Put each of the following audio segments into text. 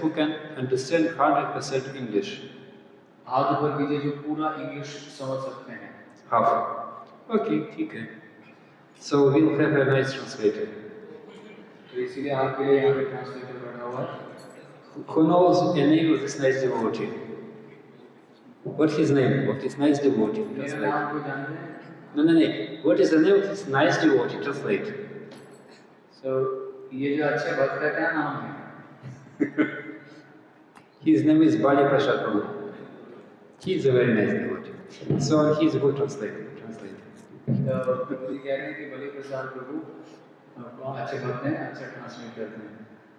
who can understand 100% English? हाथ ऊपर कीजिए जो पूरा इंग्लिश समझ सकते हैं। Half. Okay, ठीक है. So we'll have a nice translator. तो इसीलिए आपके लिए यहाँ पे ट्रांसलेटर बैठा हुआ है। Who knows the name of this nice devotee? What's his name? What is nice devotee? मेरा नाम को जानते हैं? No. What is the name of this nice devotee? Translate. So ये जो अच्छे भक्त का क्या नाम है? His name is Bali Prasad Prabhu. He is a very nice devotee. So he is a good translator. तो प्रभु जी कह रहे हैं कि बलि प्रसाद प्रभु अच्छे भक्त हैं, अच्छा ट्रांसलेट करते हैं।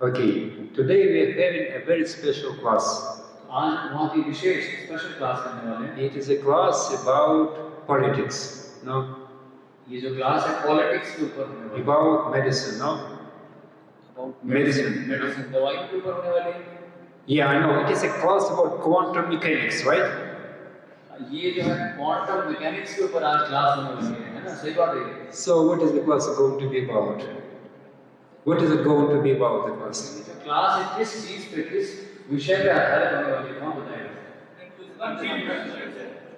Okay, today we are having a very special class. आज बहुत ही विशेष स्पेशल क्लास करने वाले हैं। It is a class about politics, no? ये जो क्लास है पॉलिटिक्स के ऊपर होने वाली है। About medicine, no? About medicine दवाई के ऊपर होने वाली है। Yeah, I know. It is a class about quantum mechanics, right? ये जो है क्वांटम मैकेनिक्स के ऊपर आज क्लास होने वाली है ना? सही बात है। So what is the class going to be about? What is it going to be about, the class? ये क्लास है किस चीज पे, किस विषय पे आधारित होने वाली है, कौन बताएगा?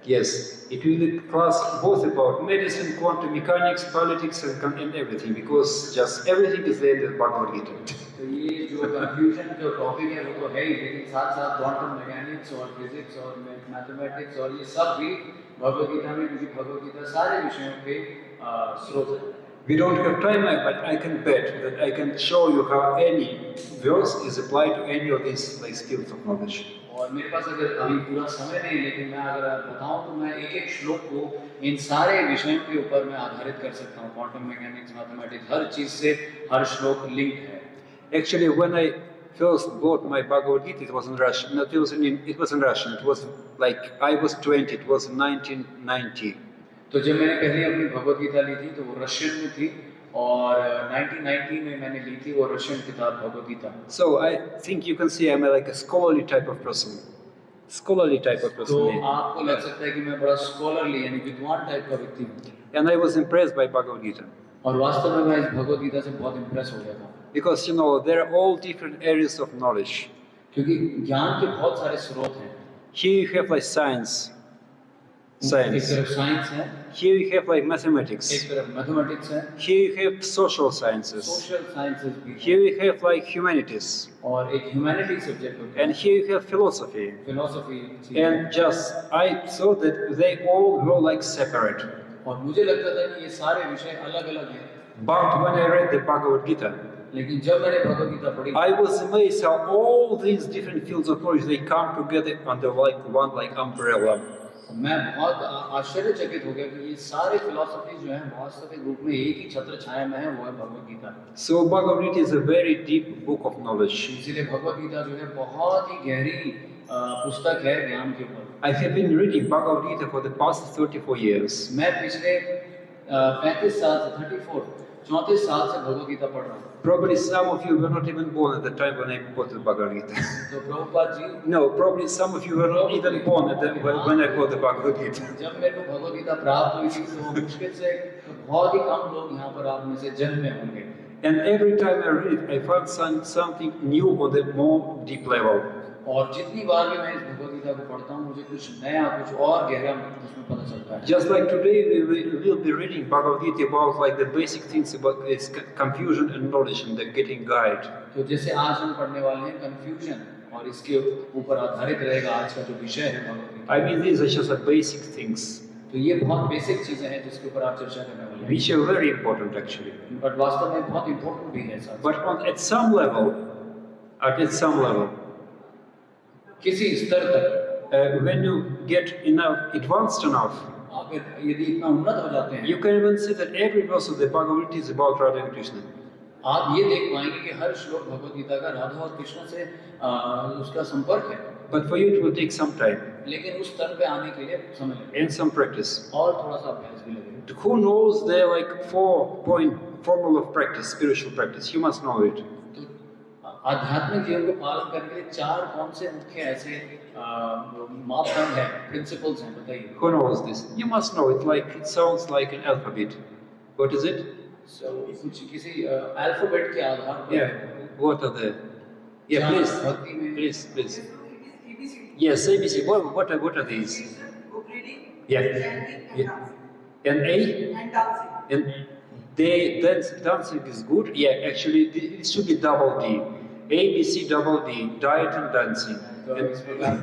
Yes, it will be a class both about medicine, quantum mechanics, politics, and everything, because just everything is there in the Bhagavad Gita. तो ये जो कंफ्यूजन जो टॉपिक है वो तो है ही, लेकिन साथ साथ क्वांटम मैकेनिक्स और फिजिक्स और मैथमेटिक्स और ये सब भी भगवद गीता में, क्योंकि भगवद गीता सारे विषयों के स्रोत है। We don't have time, but I can bet that I can show you how any verse is applied to any of these fields of knowledge. और मेरे पास अगर अभी पूरा समय नहीं, लेकिन मैं अगर बताऊं तो मैं एक एक श्लोक को इन सारे विषयों के ऊपर मैं आधारित कर सकता हूं। क्वांटम मैकेनिक्स, मैथमेटिक्स, हर चीज से हर श्लोक लिंक है। Actually, when I first bought my Bhagavad Gita, it was in Russian. No, it was in Russian. It was like I was 20. It was 1990. तो जब मैंने पहले अपनी भगवद गीता ली थी तो वो रशियन में थी, और 1990 में मैंने ली थी वो रशियन किताब Bhagavad Gita. So I think you can see I'm like a scholarly type of person. Scholarly type of person. तो आपको लग सकता है कि मैं बड़ा स्कॉलरली यानी विद्वान टाइप का व्यक्ति हूँ। And I was impressed by Bhagavad Gita. और वास्तव में मैं इस भगवद गीता से बहुत इम्प्रेस हो गया था। Because you know there are all different areas of knowledge. क्योंकि ज्ञान के बहुत सारे स्रोत हैं। Here you have like science. एक तरफ साइंस है। Here you have like mathematics. एक तरफ मैथमेटिक्स है। Here you have social sciences. Social sciences भी। Here you have like humanities. और एक ह्यूमैनिटी सब्जेक्ट होता है। And here you have philosophy. Philosophy. And just I thought that they all were like separate. और मुझे लगता था कि ये सारे विषय अलग-अलग हैं। But when I read the Bhagavad Gita, लेकिन जब मैंने भगवद गीता पढ़ी, I was amazed how all these different fields of knowledge they come together under like one like umbrella. मैं बहुत आश्चर्यचकित हो गया कि ये सारे फिलॉसफी जो हैं वास्तविक रूप में एक ही छत्र छाया में है, वो है Bhagavad Gita. So Bhagavad Gita is a very deep book of knowledge. इसीलिए भगवद गीता जो है बहुत ही गहरी पुस्तक है ज्ञान के ऊपर। I have been reading Bhagavad Gita for the past 34 years. मैं पिछले 35 साल से 34 साल से भगवद गीता पढ़ रहा हूँ। Probably some of you were not even born at the time when I bought the Bhagavad Gita. तो Prabhupada ji, No, probably some of you were not even born at the, when I bought the Bhagavad Gita. जब मेरे को भगवद गीता प्राप्त हुई थी तो मुश्किल से बहुत ही कम लोग यहाँ पर आप में से जन्मे होंगे। And every time I read it, I found something new on the more deep level. और जितनी बार भी मैं इस भगवद गीता को पढ़ता हूँ, मुझे कुछ नया, कुछ और गहरा उसमें पता चलता है। Just like today, we will be reading Bhagavad Gita about like the basic things about its confusion and knowledge and the getting guide. तो जैसे आज हम पढ़ने वाले हैं कंफ्यूजन, और इसके ऊपर आधारित रहेगा आज का जो विषय है Bhagavad Gita. I mean, these are just the basic things. तो ये बहुत बेसिक चीजें हैं जिसके ऊपर आप चर्चा करने वाले हैं। Which are very important actually. But वास्तव में बहुत इम्पोर्टेंट भी है साथ। But at some level, किसी स्तर तक, when you get enough advanced enough, आप यदि इतना उन्नत हो जाते हैं, you can even see that every verse of the Bhagavad Gita is about Radha and Krishna. आप ये देख पाएंगे कि हर श्लोक भगवद गीता का राधा और कृष्ण से उसका संपर्क है। But for you it will take some time. लेकिन उस स्तर पे आने के लिए समय लगेगा। And some practice. और थोड़ा सा अभ्यास भी लगेगा। Who knows there are like 4-point formula of practice, spiritual practice? You must know it. आध्यात्मिक जीवन को पालन करने के लिए 4 कौन से मुख्य ऐसे मापदंड हैं, प्रिंसिपल्स हैं, बताइए। Who knows this? You must know it. Like it sounds like an alphabet. What is it? कुछ किसी अल्फाबेट के आधार पर। Yeah. What are the Yeah, जहाँ please, भक्ति में please. Yes, so it is ABCD. Yes, ABC. What are these? Meditation, book reading, Yeah. chanting, and Yeah. dancing. And A? And dancing. And dancing is good. Yeah, actually, it should be double D. A, B, C, double D. Diet and dancing. तो इस प्रकार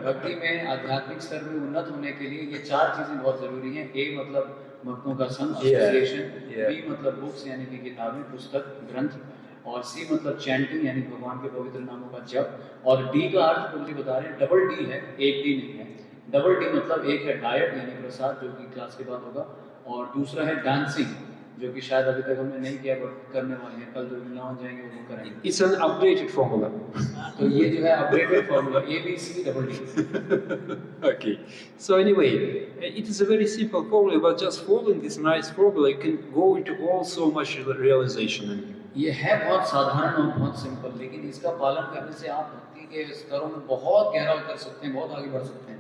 भक्ति में आध्यात्मिक स्तर में उन्नत होने के लिए ये चार चीजें बहुत जरूरी हैं। ए मतलब भक्तों का संग, एसोसिएशन, बी मतलब बुक्स यानी कि किताबें, पुस्तक, ग्रंथ, और सी मतलब चैंटिंग यानी भगवान के पवित्र नामों का जप, और डी का अर्थ प्रभु जी बता रहे हैं डबल डी है, एक डी नहीं है। डबल डी मतलब एक है डाइट यानी प्रसाद, जो कि क्लास के बाद होगा, और दूसरा है डांसिंग, जो कि शायद अभी तक हमने नहीं किया बट करने वाले हैं, कल जो वृंदावन जाएंगे वो करेंगे। It's an updated formula. तो ये जो है updated formula ABC double D. Okay. So anyway, it is a very simple formula, but just following this nice formula, you can go into all so much realization. ये है बहुत साधारण और बहुत सिंपल, लेकिन इसका पालन करने से आप भक्ति के स्तरों में बहुत गहरा उतर सकते हैं, बहुत आगे बढ़ सकते हैं।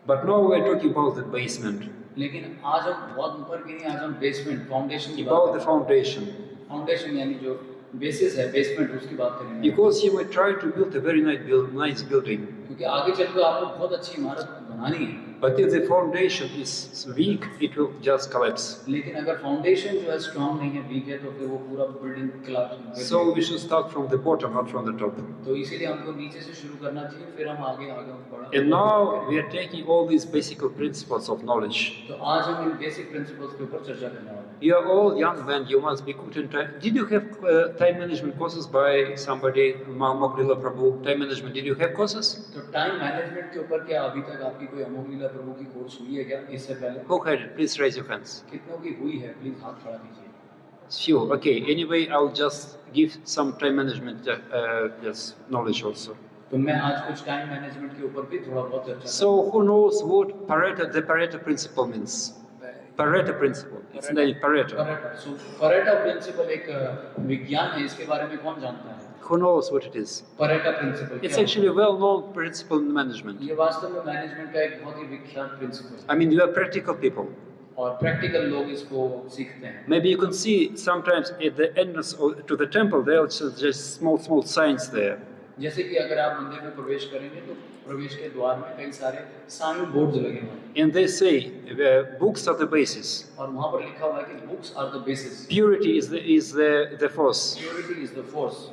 But now we are talking about the basement. लेकिन आज हम बहुत ऊपर की नहीं, आज हम बेसमेंट, फाउंडेशन की बात About the करें। foundation. फाउंडेशन यानी जो बेसिस है, बेसमेंट, उसकी बात करेंगे। Because you might try to build a very nice building. क्योंकि आगे चलकर आपको बहुत अच्छी इमारत बनानी है, But if the foundation is weak, it will just collapse. लेकिन अगर फाउंडेशन जो है स्ट्रांग नहीं है, वीक है, तो फिर वो पूरा building collapse. So we should start from the bottom, not from the top. तो इसीलिए हमको नीचे से शुरू करना चाहिए, फिर हम आगे आगे बढ़ा। And now we are taking all these basic principles of knowledge. तो आज हम इन बेसिक प्रिंसिपल्स के ऊपर चर्चा करने वाले हैं। You are all young men, you must be good in time. Did you have time management courses by somebody, Moglila Prabhu? Time management, did you have courses? तो टाइम मैनेजमेंट के ऊपर क्या अभी तक आपकी कोई अमोघलीला प्रभु की कोर्स हुई है क्या इससे पहले? Who had it? Please raise your hands. कितनों की हुई है? प्लीज हाथ खड़ा कीजिए। Sure, okay. Anyway, I'll just give some time management just knowledge also. तो मैं आज कुछ टाइम मैनेजमेंट के ऊपर भी थोड़ा बहुत चर्चा So who knows what the Pareto principle means? Pareto principle. It's named Pareto. So Pareto principle एक विज्ञान है, इसके बारे में कौन जानता है? Who knows what it is? Pareto principle It's actually a well-known principle in management. ये वास्तव में मैनेजमेंट का एक बहुत ही विख्यात प्रिंसिपल है, I mean, you are practical people. और प्रैक्टिकल लोग इसको सीखते हैं। Maybe you can see sometimes at the entrance to the temple, there are just small signs there. जैसे कि अगर आप मंदिर में प्रवेश करेंगे तो प्रवेश के द्वार में कई सारे साइन बोर्ड्स लगे हुए हैं, And they say books are the basis. और वहाँ पर लिखा हुआ है कि books are the basis, Purity is the force. Purity is the force,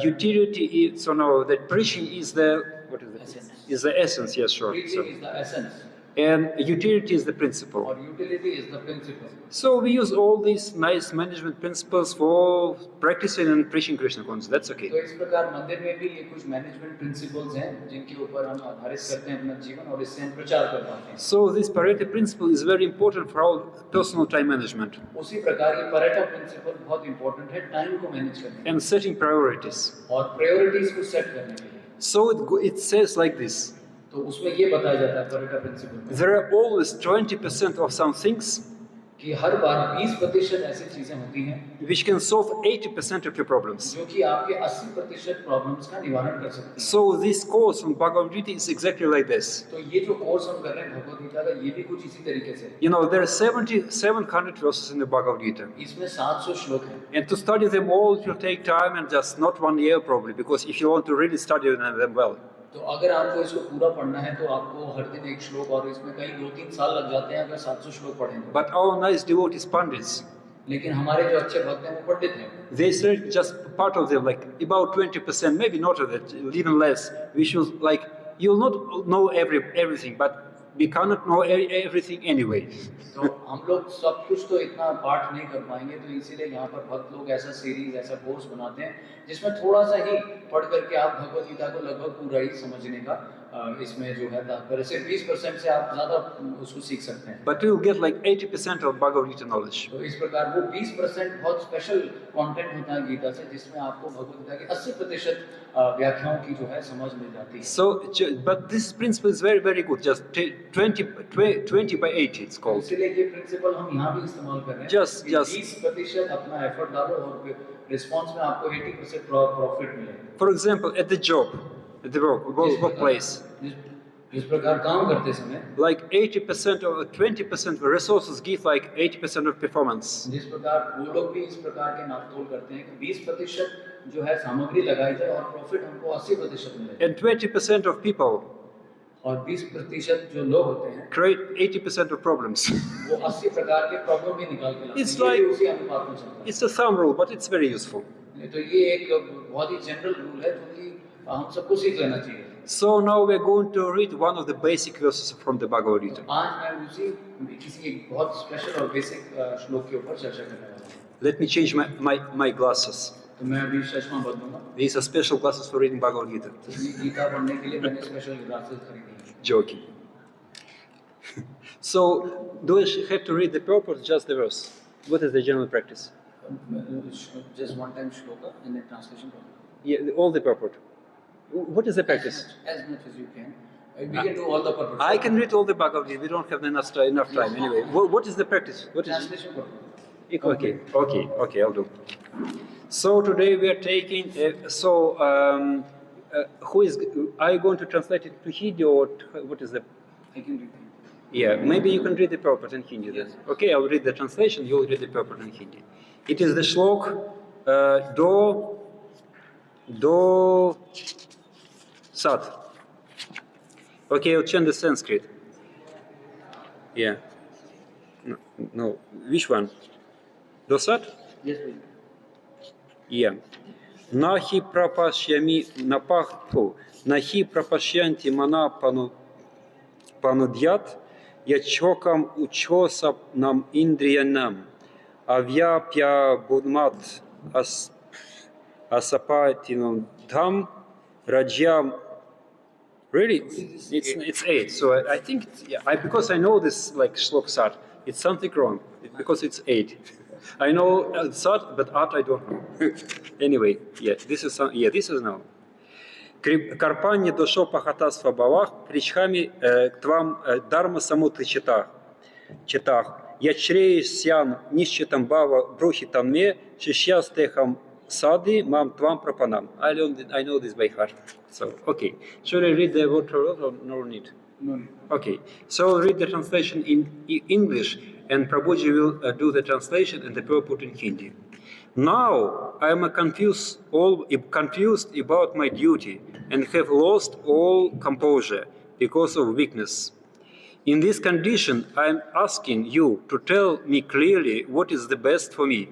Utility is, so no, that preaching is the, what is it? Essence. Is the essence, yes, sure. Preaching is the essence, And utility is the principle. और utility is the principle. So we use all these nice management principles for practicing and preaching Krishna consciousness. That's okay. तो इस प्रकार मंदिर में भी ये कुछ management principles हैं जिनके ऊपर हम आधारित करते हैं अपना जीवन, और इससे हम प्रचार कर पाते हैं। So this Pareto principle is very important for our personal time management उसी प्रकार ये परेटा प्रिंसिपल बहुत इंपॉर्टेंट है टाइम को मैनेज करने and setting priorities. में और प्रायोरिटीज को सेट करने के लिए। So it says like this. तो उसमें ये बताया जाता है परेटा प्रिंसिपल में There are always 20% of some things कि हर बार 20% ऐसी चीजें होती हैं which can solve 80% of your problems. जो कि आपके 80% प्रॉब्लम्स का निवारण कर सकती हैं। So this course on Bhagavad Gita is exactly like this. तो ये जो कोर्स हम कर रहे हैं भगवद गीता का, ये भी कुछ इसी तरीके से है। You know, there are 700 verses in the Bhagavad Gita. इसमें 700 श्लोक हैं, And to study them all, it will take time and just not 1 year probably, because if you want to really study them well. तो अगर आपको इसको पूरा पढ़ना है तो आपको हर दिन एक श्लोक, और इसमें कई 2-3 साल लग जाते हैं अगर 700 श्लोक पढ़ेंगे। But our nice devotees, Pandits, लेकिन हमारे जो अच्छे भक्त हैं वो पंडित हैं, they said just part of them, like about 20%, maybe not of it, even less. We should, like, you'll not know everything, but we cannot know everything anyway. तो हम लोग सब कुछ तो इतना पाठ नहीं कर पाएंगे, तो इसीलिए यहाँ पर भक्त लोग ऐसा सीरीज, ऐसा कोर्स बनाते हैं जिसमें थोड़ा सा ही पढ़ करके आप भगवद गीता को लगभग पूरा ही समझने का इसमें जो है तात्पर्य, सिर्फ 20% से आप ज्यादा उसको सीख सकते हैं। But you'll get like 80% of Bhagavad Gita knowledge. तो इस प्रकार वो 20% बहुत स्पेशल कंटेंट होता है गीता से, जिसमें आपको भगवद गीता की 80% व्याख्याओं की जो है समझ मिल जाती है। So, but this principle is very, very good. Just 20 by 80, it's called. इसलिए ये प्रिंसिपल हम यहाँ भी इस्तेमाल कर रहे हैं। Just- 20% अपना एफर्ट डालो और रिस्पॉन्स में आपको 80% प्रॉफिट मिलेगा। For example, at the job, at the workplace, इस प्रकार काम करते समय like 80% or 20% of resources give like 80% of performance. जिस प्रकार वो लोग भी इस प्रकार के नापतोल करते हैं कि 20% जो है सामग्री लगाई जाए और प्रॉफिट हमको 80% मिले, And 20% of people और 20% जो लोग होते हैं create 80% of problems. वो 80 प्रकार के प्रॉब्लम भी निकाल के लाते It's हैं। ये भी like- उसी अनुपात में चलता It's a thumb rule, but it's very useful. है। तो ये एक बहुत ही जनरल रूल है जो कि हम सबको सीख लेना चाहिए। So now we're going to read one of the basic verses from the Bhagavad Gita. आज मैं उसी किसी एक बहुत स्पेशल और बेसिक श्लोक के ऊपर चर्चा करने वाला हूँ। Let me change my glasses. तो मैं अभी चश्मा बदलूंगा। These are special glasses for reading Bhagavad Gita. ये गीता पढ़ने के लिए मैंने स्पेशल ग्लासेस खरीदी हैं। Joking. So, do I have to read the purport, just the verse? What is the general practice? Just one time shloka and then translation. Yeah, all the purport. What is the practice? As much as you can. We can do all the purpose. I can read all the Bhagavad Gita. We don't have enough time anyway. What is the practice? What is? Translation purpose. Okay, I'll do. So today we are taking. Who is? Are you going to translate it to Hindi or what is the? I can read it. Yeah, maybe you can read the purport in Hindi then. Okay, I'll read the translation. You'll read the purport in Hindi. It is the shlok do sat. Okay, I'll change the Sanskrit. Yeah. No. Which one? Do sat? Yes, please. Yeah. Nahi prapashyami napahtu. Nahi prapashyanti mana panudyat. Yachokam uchosap nam indriyanam. Avyapya budmat asapatinam dham rajyam. Really? It's 8. So I think because I know this like shlok sat, it's something wrong. Because it's 8. I know sat, but at I don't know. Anyway, this is now. Карпанье дошо пахатас фабавах, кричхами к твам дарма самуты читах. Я чреешь сян нищетам бава брухи танме, шишьястехам сады мам твам пропанам. I know this by heart. So, okay. Should I read the word for word or no need? No. Okay. So I'll read the translation in English and Prabhuji will do the translation and the purport in Hindi. Now I am confused about my duty and have lost all composure because of weakness. In this condition, I am asking you to tell me clearly what is the best for me.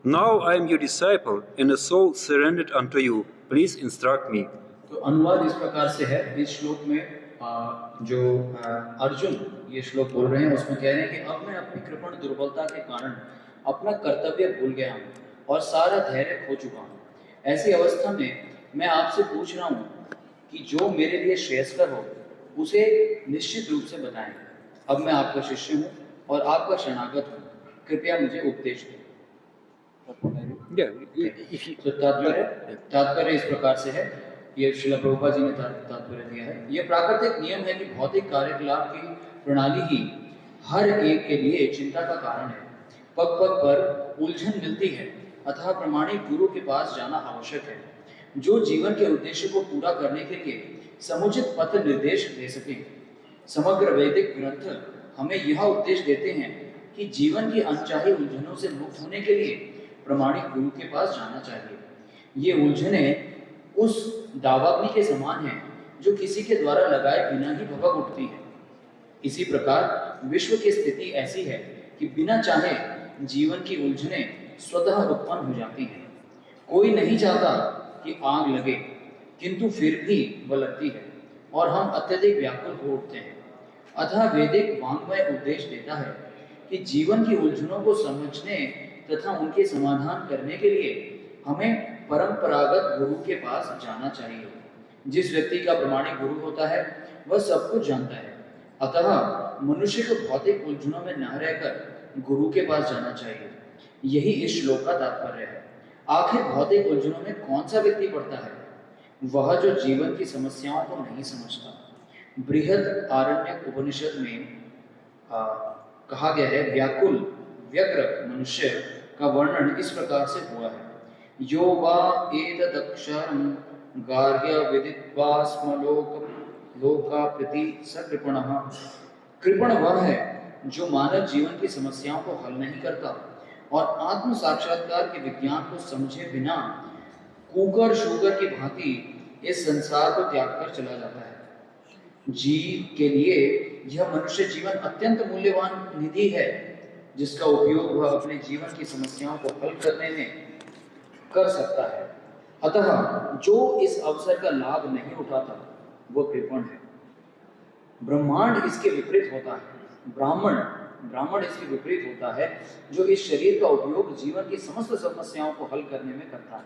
Now I am your disciple and a soul surrendered unto you. Please instruct me. तो अनुवाद इस प्रकार से है। इस श्लोक में जो अर्जुन ये श्लोक बोल रहे हैं उसमें कह रहे हैं कि अब मैं अपनी कृपण दुर्बलता के कारण अपना कर्तव्य भूल गया हूँ और सारा धैर्य खो चुका हूँ। ऐसी अवस्था में मैं आपसे पूछ रहा हूँ कि जो मेरे लिए श्रेयस्कर हो उसे निश्चित रूप से बताएं। अब मैं आपका शिष्य हूँ और आपका शरणागत हूँ, कृपया मुझे उपदेश दें। तो तात्पर्य इस प्रकार से है, ये श्रील प्रभुपाद जी ने तात्पर्य दिया है। ये प्राकृतिक नियम है कि भौतिक कार्यकलाप की प्रणाली ही हर एक के लिए चिंता का कारण है। पग पग पर उलझन मिलती है, अतः प्रमाणिक गुरु के पास जाना आवश्यक है, जो जीवन के उद्देश्य को पूरा करने के लिए समुचित पथ निर्देश दे सके। समग्र वैदिक ग्रंथ हमें यह उपदेश देते हैं कि जीवन की अनचाही उलझनों से मुक्त होने के लिए प्रमाणिक गुरु के पास जाना चाहिए। ये उलझनें उस दावाग्नि के समान हैं जो किसी के द्वारा लगाए बिना ही भभक उठती है। इसी प्रकार विश्व की स्थिति ऐसी है कि बिना चाहे जीवन की उलझनें स्वतः उत्पन्न हो जाती हैं। कोई नहीं चाहता कि आग लगे, किंतु फिर भी वह लगती है और हम अत्यधिक व्याकुल हो उठते हैं। अतः वैदिक वाङ्मय उपदेश देता है कि जीवन की उलझनों को समझने तथा उनके समाधान करने के लिए हमें परंपरागत गुरु के पास जाना चाहिए। जिस व्यक्ति का प्रमाणिक गुरु होता है वह सब कुछ जानता है, अतः मनुष्य को भौतिक उलझनों में न रहकर गुरु के पास जाना चाहिए। यही इस श्लोक का तात्पर्य है। आखिर भौतिक उलझनों में कौन सा व्यक्ति पड़ता है? वह जो जीवन की समस्याओं को नहीं समझता। बृहद आरण्यक उपनिषद में कहा गया है, व्याकुल व्यग्र मनुष्य का वर्णन इस प्रकार से हुआ है। यो वा एतदक्षरं गार्ग्य विदित्वा स्मलोक लोका प्रति सकृपणः। कृपण वह है जो मानव जीवन की समस्याओं को हल नहीं करता और आत्म साक्षात्कार के विज्ञान को समझे बिना कुकर शुगर की भांति इस संसार को त्याग कर चला जाता है। जीव के लिए यह मनुष्य जीवन अत्यंत मूल्यवान निधि है जिसका उपयोग वह अपने जीवन की समस्याओं को हल करने में कर सकता है। अतः जो इस अवसर का लाभ नहीं उठाता वह कृपण है। ब्रह्मांड इसके विपरीत होता है। ब्राह्मण इसके विपरीत होता है जो इस शरीर का उपयोग जीवन की समस्त समस्याओं को हल करने में करता है।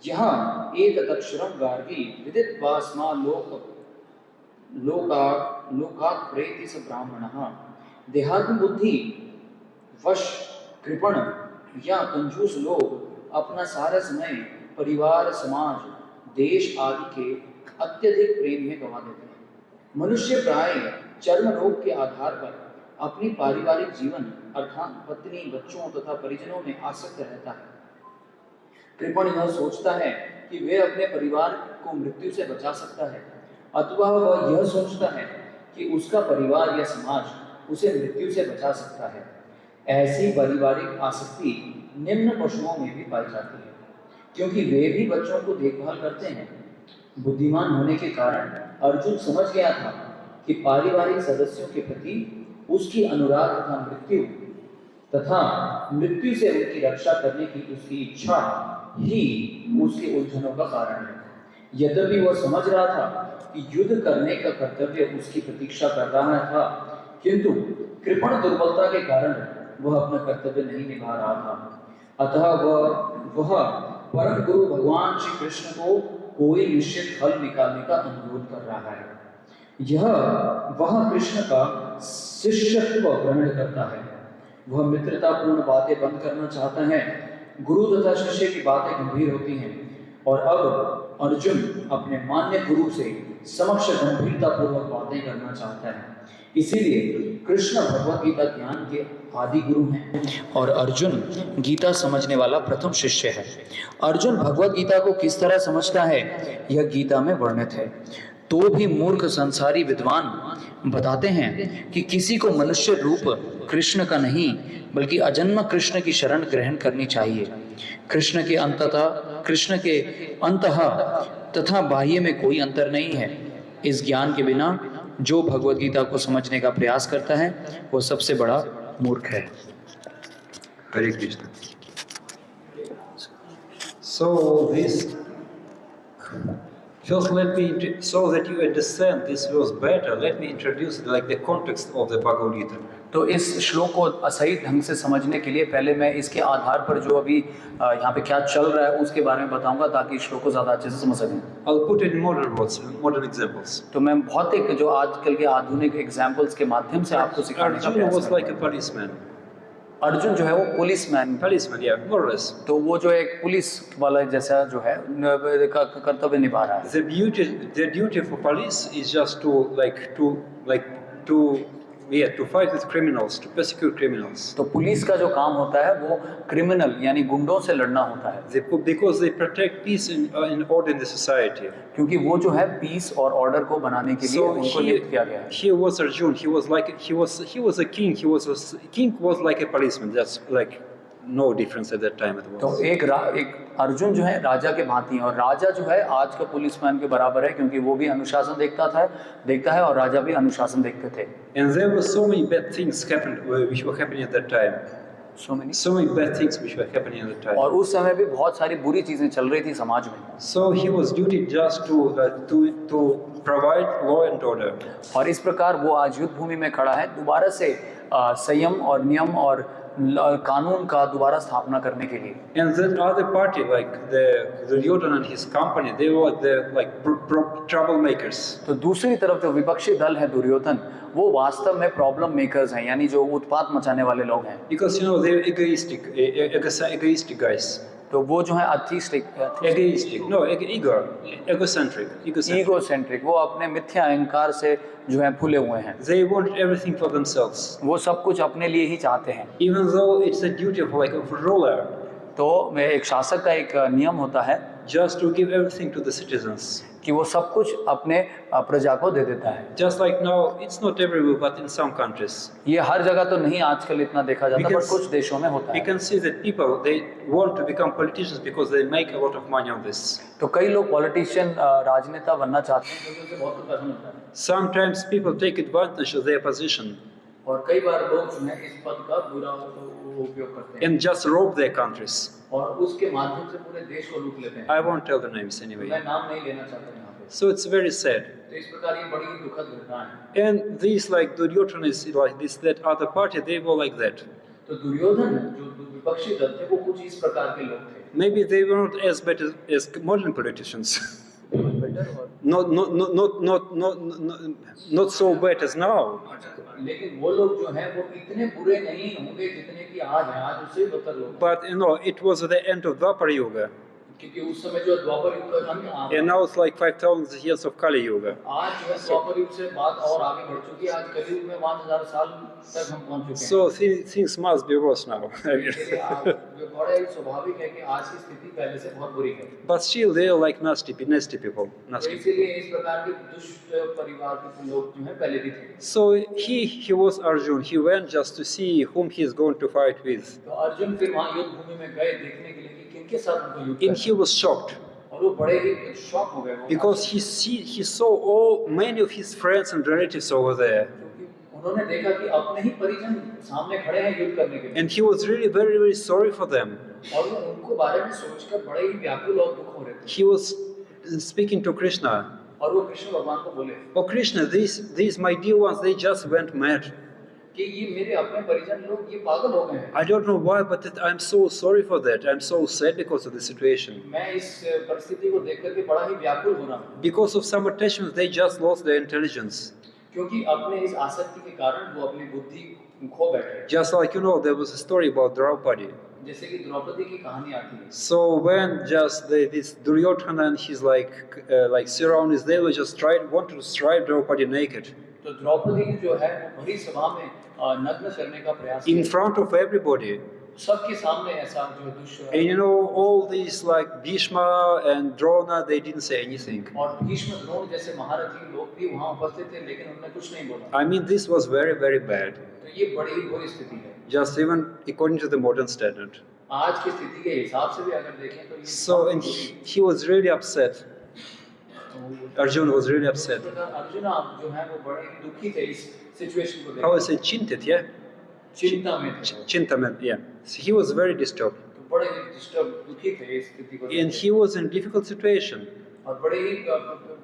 यहाँ एक दक्षरम गार्गी विदित वासना लोकात् प्रेति स ब्राह्मणः। देहात्म बुद्धि वश कृपण या कंजूस लोग अपना सारा समय परिवार, समाज, देश आदि के अत्यधिक प्रेम में गंवा देते हैं। मनुष्य प्राय चर्म रोग के आधार पर अपनी पारिवारिक जीवन अर्थात पत्नी, बच्चों तथा परिजनों में आसक्त रहता है। कृपण यह सोचता है कि वे अपने परिवार को मृत्यु से बचा सकता है अथवा वह यह सोचता है कि उसका परिवार या समाज उसे मृत्यु से बचा सकता है। ऐसी पारिवारिक आसक्ति निम्न पशुओं में भी पाई जाती है क्योंकि वे भी बच्चों को देखभाल करते हैं। बुद्धिमान होने के कारण अर्जुन समझ गया था कि पारिवारिक सदस्यों के प्रति उसकी अनुराग तथा मृत्यु से उनकी रक्षा करने की उसकी इच्छा ही उसकी उलझनों का कारण है। यद्यपि वह समझ रहा था कि युद्ध करने का कर्तव्य उसकी प्रतीक्षा कर रहा था, किंतु कृपण दुर्बलता के कारण वह अपना कर्तव्य नहीं निभा रहा था। अतः वह परम गुरु भगवान श्री कृष्ण को कोई निश्चित फल निकालने का अनुरोध कर रहा है। वह कृष्ण का शिष्यत्व ग्रहण करता है। वह मित्रतापूर्ण बातें बंद करना चाहता है। गुरु तथा शिष्य की बातें गंभीर होती हैं और अब अर्जुन अपने मान्य गुरु से समक्ष गंभीरता पूर्वक बातें करना चाहता है। इसीलिए कृष्ण भगवद गीता ज्ञान के आदि गुरु हैं और अर्जुन गीता समझने वाला प्रथम शिष्य है। अर्जुन भगवद गीता को किस तरह समझता है यह गीता में वर्णित है। तो भी मूर्ख संसारी विद्वान बताते हैं कि किसी को मनुष्य रूप कृष्ण का नहीं बल्कि अजन्म कृष्ण की शरण ग्रहण करनी चाहिए। कृष्ण के अंतः तथा बाह्य में कोई अंतर नहीं है। इस ज्ञान के बिना जो भगवद गीता को समझने का प्रयास करता है वो सबसे बड़ा मूर्ख है। Hare Krishna. So this first, so that you understand this verse better, let me introduce like the context of the Bhagavad Gita. तो इस श्लोक को सही ढंग से समझने के लिए पहले मैं इसके आधार पर जो अभी यहाँ पे क्या चल रहा है उसके बारे में बताऊंगा ताकि इस श्लोक को ज़्यादा अच्छे से समझ सकें। I'll put it in modern words, modern examples. तो मैं भौतिक जो आजकल के आधुनिक एग्जाम्पल्स के माध्यम से आपको सिखाने का Arjuna प्रयास was like a करूंगा। policeman. अर्जुन जो है वो policeman, Yeah, more or less. तो वो जो एक पुलिस वाला जैसा जो है कर्तव्य निभा रहा है। The duty for police is just to fight with criminals, to persecute criminals. तो पुलिस का जो काम होता है वो क्रिमिनल यानी गुंडों से लड़ना होता है। Because they protect peace and order in the society. क्योंकि वो जो है पीस और ऑर्डर को बनाने के लिए So उनको नियुक्त किया गया है। he was Arjun. He was a king. King was like a policeman. That's like no difference at that time. तो एक अर्जुन जो है राजा के भांति है और राजा जो है आज का पुलिसमैन के बराबर है क्योंकि वो भी अनुशासन देखता है और राजा भी अनुशासन देखते थे। And there were so many bad things which were happening at that time. So many bad things which were happening at that time. और उस समय भी बहुत सारी बुरी चीजें चल रही थी समाज में। So he was duty just to provide law and order. और इस प्रकार वो आज युद्ध भूमि में खड़ा है दोबारा से संयम और नियम और कानून का दोबारा स्थापना करने के लिए। And that other party, like the Duryodhana and his company, they were like troublemakers. तो दूसरी तरफ जो विपक्षी दल है दुर्योधन वो वास्तव में प्रॉब्लम मेकर्स हैं यानी जो उत्पात मचाने वाले लोग हैं। Because they're egoistic guys. तो वो जो है egocentric, वो अपने मिथ्या अहंकार से जो है फूले हुए हैं। They want everything for themselves. वो सब कुछ अपने लिए ही चाहते हैं। Even though it's a duty of a ruler. तो एक शासक का एक नियम होता है just to give everything to the citizens. कि वो सब कुछ अपने प्रजा को दे देता है। Just like now, it's not everywhere, but in some countries. ये हर जगह तो नहीं आजकल इतना देखा We जाता, can पर कुछ देशों में होता We है। can see that people, they want to become politicians because they make a lot of money on this. तो कई लोग पॉलिटिशियन राजनेता बनना चाहते हैं क्योंकि उनसे बहुत पैसा मिलता है, Sometimes people take advantage of their position और कई बार लोग जो है इस पद का बुरा उपयोग करते हैं and just rob their countries. और उसके माध्यम से पूरे देश को लूट लेते हैं। I won't tell the names मैं anyway. नाम नहीं लेना चाहता यहाँ पे। So it's very sad. तो इस प्रकार ये बड़ी ही दुखद घटना है। And these like Duryodhana is like this, that other party, they were like that. तो दुर्योधन जो विपक्षी दल थे वो कुछ इस प्रकार के लोग थे। Maybe they were not as bad as modern politicians. Better और Not so bad as now. लेकिन वो लोग जो हैं वो इतने बुरे नहीं होंगे जितने कि आज हैं, आज उससे बदतर लोग हैं। But it was the end of Dwapara Yuga. क्योंकि उस समय जो द्वापर युग का अंत आ And now it's like 5,000 years of Kali Yuga. आज जो है द्वापर युग से बात और आगे बढ़ चुकी है। आज कलयुग में 5000 साल तक हम पहुंच चुके हैं। So things must be worse now. इसलिए बड़ा ही स्वाभाविक है कि आज की स्थिति पहले से बहुत बुरी है। But still, they are like nasty people. तो Nasty. इसीलिए इस प्रकार के दुष्ट परिवार के लोग जो हैं पहले भी थे। So he was Arjun. He went just to see whom he is going to fight with. तो अर्जुन फिर वहाँ युद्ध भूमि में गए देखने के लिए कि किनके साथ उनको युद्ध And करना he was shocked है। और वो बड़े ही शॉक हो गए वो, because he saw many of his friends and relatives over there. क्योंकि उन्होंने देखा कि अपने ही परिजन सामने खड़े हैं युद्ध करने के लिए, And he was really very sorry for them. और वो उनको बारे में सोचकर बड़े ही व्याकुल और दुख हो रहे थे। He was speaking to Krishna. और वो कृष्ण भगवान को बोले Oh Krishna, these my dear ones, they just went mad. कि ये मेरे अपने परिजन लोग ये पागल हो गए हैं। I don't know why, but I'm so sorry for that. I'm so sad because of the situation. मैं इस परिस्थिति को देख करके बड़ा ही व्याकुल हो रहा हूँ, Because of some attachments, they just lost their intelligence. क्योंकि अपने इस आसक्ति के कारण वो अपनी बुद्धि खो बैठे। Just like there was a story about Draupadi. जैसे कि द्रौपदी की कहानी आती है। So when just this Duryodhana and his like surroundings, they were just wanted to strip Draupadi naked तो द्रौपदी जो है वो बड़ी सभा में नग्न करने का प्रयास in किया। front of everybody. सबके सामने ऐसा जो दुष्ट And all these like Bhishma and Drona, they didn't say anything. और भीष्म द्रोण जैसे महारथी लोग भी वहाँ उपस्थित थे, लेकिन उन्होंने कुछ नहीं बोला। I mean, this was very bad. तो ये बड़ी ही बुरी स्थिति है। Just even according to the modern standard. आज की स्थिति के हिसाब से भी अगर देखें तो ये So and he was really upset. Arjun was really upset. Arjun आप जो है वो बड़े दुखी थे इस सिचुएशन को How देख, is it? Chintit, yeah? चिंता में थे, Chintaman, yeah. So he was very disturbed. तो बड़े ही डिस्टर्ब दुखी थे इस स्थिति को And देख, he was in a difficult situation. और बड़े ही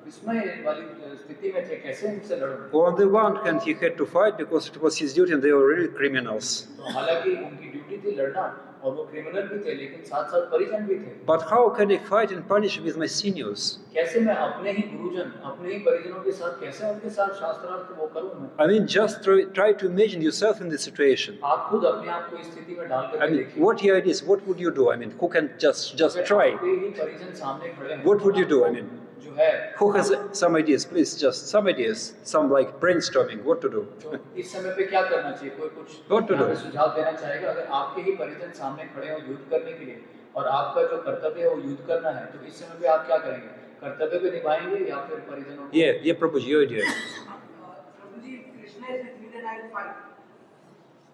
विस्मय वाली स्थिति में थे, कैसे इनसे लड़ूं। On the one hand, he had to fight because it was his duty and they were really criminals. तो हालांकि उनकी ड्यूटी थी लड़ना और वो क्रिमिनल भी थे, लेकिन साथ साथ परिजन भी थे। But how can I fight and punish with my seniors? कैसे मैं अपने ही गुरुजन, अपने ही परिजनों के साथ कैसे उनके साथ शास्त्रार्थ वो करूं मैं? I mean, just try to imagine yourself in this situation. आप खुद अपने आप को इस स्थिति में डाल I करके mean, देखिए। what your ideas? What would you do? I mean, who can just अगर try? आपके ही परिजन सामने खड़े हैं, What would you do? I mean, जो है who has some ideas? Please, just some ideas, some like brainstorming. What to do? जो इस समय पे क्या करना चाहिए, कोई कुछ What to do? यहाँ पे सुझाव देना चाहेगा? अगर आपके ही परिजन सामने खड़े हो युद्ध करने के लिए और आपका जो कर्तव्य है वो युद्ध करना है, तो इस समय पे आप क्या करेंगे? कर्तव्य को निभाएंगे या फिर परिजनों को? Yeah, Prabhuji, your idea. Prabhuji, Krishna is with me, then I'll fight.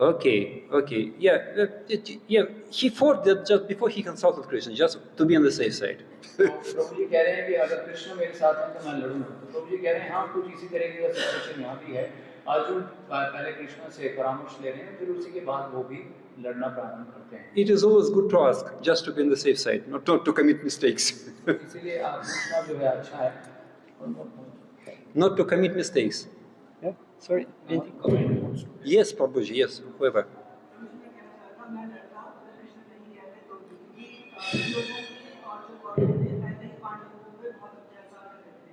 Okay, yeah. He fought that just before he consulted Krishna, just to be on the safe side. तो प्रभु जी कह रहे हैं कि अगर कृष्ण मेरे साथ हैं तो मैं लड़ूंगा। तो प्रभु जी कह रहे हैं हाँ, कुछ इसी तरह की सिचुएशन यहाँ भी है। अर्जुन पहले कृष्ण से परामर्श ले रहे हैं, फिर उसी के बाद वो भी लड़ना प्रारंभ करते हैं। It is always good to ask, just to be on the safe side, not to commit mistakes. इसीलिए आप पूछना जो है अच्छा है। Not to commit mistakes. Yeah, sorry. Anything? Yes, Prabhuji, yes, whoever. मैं लड़ता हूँ, अगर कृष्ण नहीं रहते तो क्योंकि लोगों की और जो कौरव थे पहले ही पांडवों पे बहुत अत्याचार करते थे।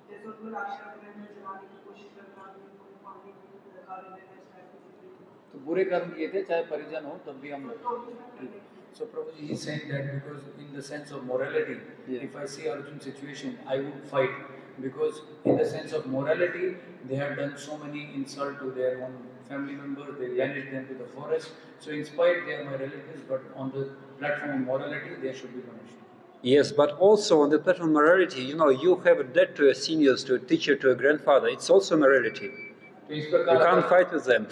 जैसे उनको राक्षस में जलाने की कोशिश करना, उनको पानी में लगा देना, इस टाइप की चीजें। तो बुरे कर्म किए थे, चाहे परिजन हो तब भी हम लड़ते। So Prabhuji is saying that because in the sense of morality, if I see Arjun's situation, I would fight, because in the sense of morality, they had done so many insults to their own family members, they banished them to the forest. So in spite they are my relatives, but on the platform of morality, they should be punished. Yes, but also on the platform of morality, you have a debt to your seniors, to a teacher, to a grandfather. It's also morality. तो इस You प्रकार can't अगर- fight with them.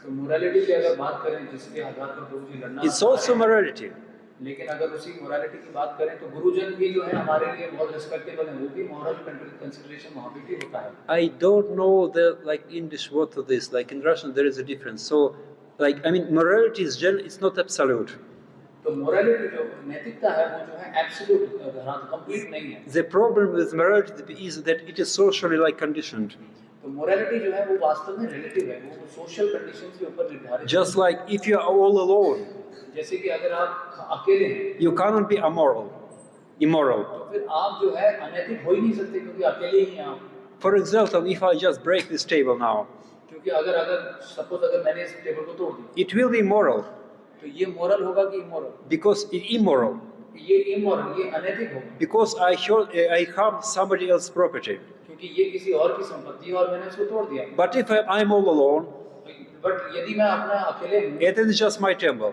तो morality की अगर बात करें जिसके आधार पर गुरुजी लड़ना It's चाह also रहे हैं, morality. लेकिन अगर उसी मोरालिटी की बात करें तो गुरुजन भी जो है हमारे लिए बहुत रिस्पेक्टेबल है, वो भी मॉरल कंसिडरेशन वहाँ पे भी होता है। I don't know the English word to this. Like in Russian, there is a difference. So, morality is it's not absolute. तो मोरालिटी जो नैतिकता है वो जो है एब्सोल्यूट कंप्लीट नहीं है। The problem with morality is that it is socially conditioned. तो मोरालिटी जो है वो वास्तव में रिलेटिव है, वो सोशल कंडीशंस के ऊपर निर्धारित है। Just like if you are all alone, जैसे कि अगर आप अकेले हैं you cannot be immoral. तो फिर आप जो है अनैतिक हो ही नहीं सकते, क्योंकि अकेले ही हैं आप। For example, if I just break this table now, क्योंकि अगर सपोज अगर मैंने इस टेबल को तोड़ दिया it will be immoral तो ये मोरल होगा कि इमोरल? because it's immoral. ये इमोरल, ये अनैतिक होगा, Because I harm somebody else's property. क्योंकि ये किसी और की संपत्ति है और मैंने उसको तोड़ दिया। But if I'm all alone, but यदि मैं अपना अकेले हूँ it is just my temple,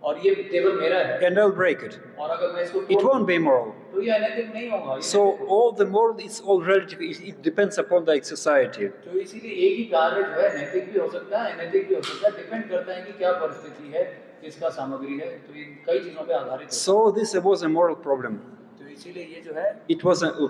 और ये टेबल मेरा है and I'll break it. और अगर मैं इसको It तोड़ won't be immoral. तो ये अनैतिक नहीं होगा। ये So नैतिक होगा। all the moral is all relative. It depends upon the society. तो इसीलिए एक ही कार्य जो है नैतिक भी हो सकता है, अनैतिक भी हो सकता है, डिपेंड करता है कि क्या परिस्थिति है, किसका सामग्री है, तो ये कई चीजों पे आधारित है। So this was a moral problem. तो इसीलिए ये जो है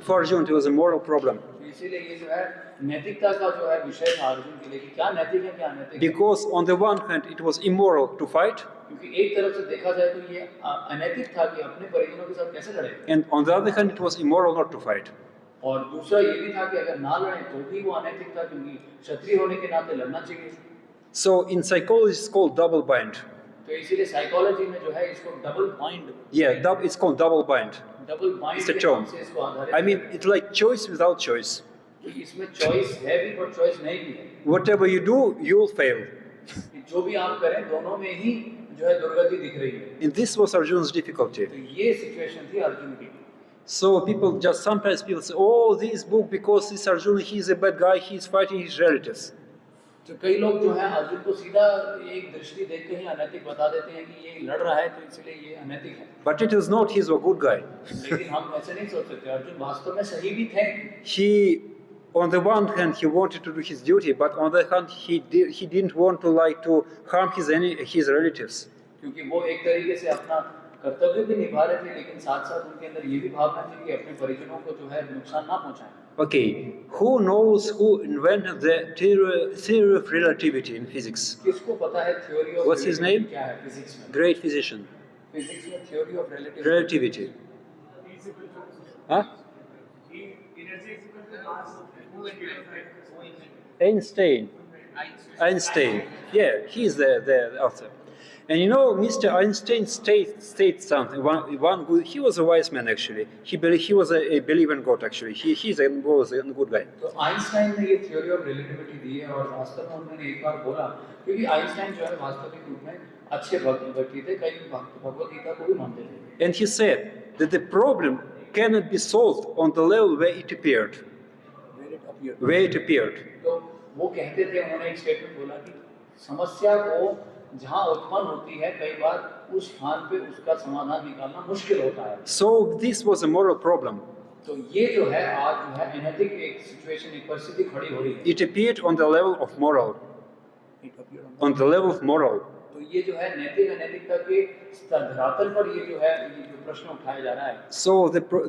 For Arjuna, it was a moral problem. तो इसीलिए ये जो है नैतिकता का जो है विषय था अर्जुन के लिए कि क्या नैतिक है क्या अनैतिक है। Because on the one hand, it was immoral to fight, क्योंकि एक तरफ से देखा जाए तो ये अनैतिक था कि अपने परिजनों के साथ कैसे लड़े, and on the other hand, it was immoral not to fight. और दूसरा ये भी था कि अगर ना लड़े तो भी वो अनैतिक था, क्योंकि क्षत्रिय होने के नाते लड़ना चाहिए। So in psychology, it's called double bind. तो इसीलिए साइकोलॉजी में जो है इसको double bind, Yeah, it's called double bind. Double bind It's a के term. नाम से इसको आधारित I mean, it's like choice without choice. कि इसमें चॉइस है भी पर चॉइस नहीं भी है। Whatever you do, you'll fail. कि जो भी आप करें दोनों में ही जो है दुर्गति दिख रही है। And this was Arjuna's difficulty. तो ये सिचुएशन थी अर्जुन की। So sometimes people say, oh, this book, because this Arjuna, he's a bad guy, he's fighting his relatives. तो कई लोग जो है अर्जुन को सीधा एक दृष्टि देख के ही अनैतिक बता देते हैं कि ये लड़ रहा है तो इसलिए ये अनैतिक है। But it is not, he's a good guy. लेकिन हम ऐसे नहीं सोच सकते, अर्जुन वास्तव में सही भी थे। He, on the one hand, he wanted to do his duty, but on the other hand, he didn't want to harm his relatives. क्योंकि वो एक तरीके से अपना कर्तव्य भी निभा रहे थे, लेकिन साथ साथ उनके अंदर ये भी भावना थी कि अपने परिजनों को जो है नुकसान ना पहुंचाएं। Okay, who knows who invented the theory of relativity in physics? किसको पता है theory of What's his name? क्या है फिजिक्स में? Great physician. फिजिक्स में theory of relativity Relativity. Huh? Einstein. Yeah, he's the author. And Mr. Einstein states something. One good. He was a wise man actually. He was a believer in God actually. He was a good guy. तो Einstein ने ये theory of relativity दी है और वास्तव में उन्होंने एक बार बोला, क्योंकि आइंस्टाइन जो है वास्तविक रूप में अच्छे व्यक्ति थे, कई भगवत गीता को भी मानते थे। And he said that the problem cannot be solved on the level where it appeared. तो वो कहते थे, उन्होंने एक स्टेटमेंट बोला कि समस्या को जहाँ उत्पन्न होती है कई बार उस स्थान पे उसका समाधान निकालना मुश्किल होता है। So this was a moral problem. तो ये जो है आज जो है अनैतिक एक सिचुएशन, एक परिस्थिति खड़ी हो रही है। It appeared on the level of moral. On the level of moral. तो ये जो है नैतिक अनैतिकता के धरातल पर ये जो है ये जो प्रश्न उठाया जा रहा है। So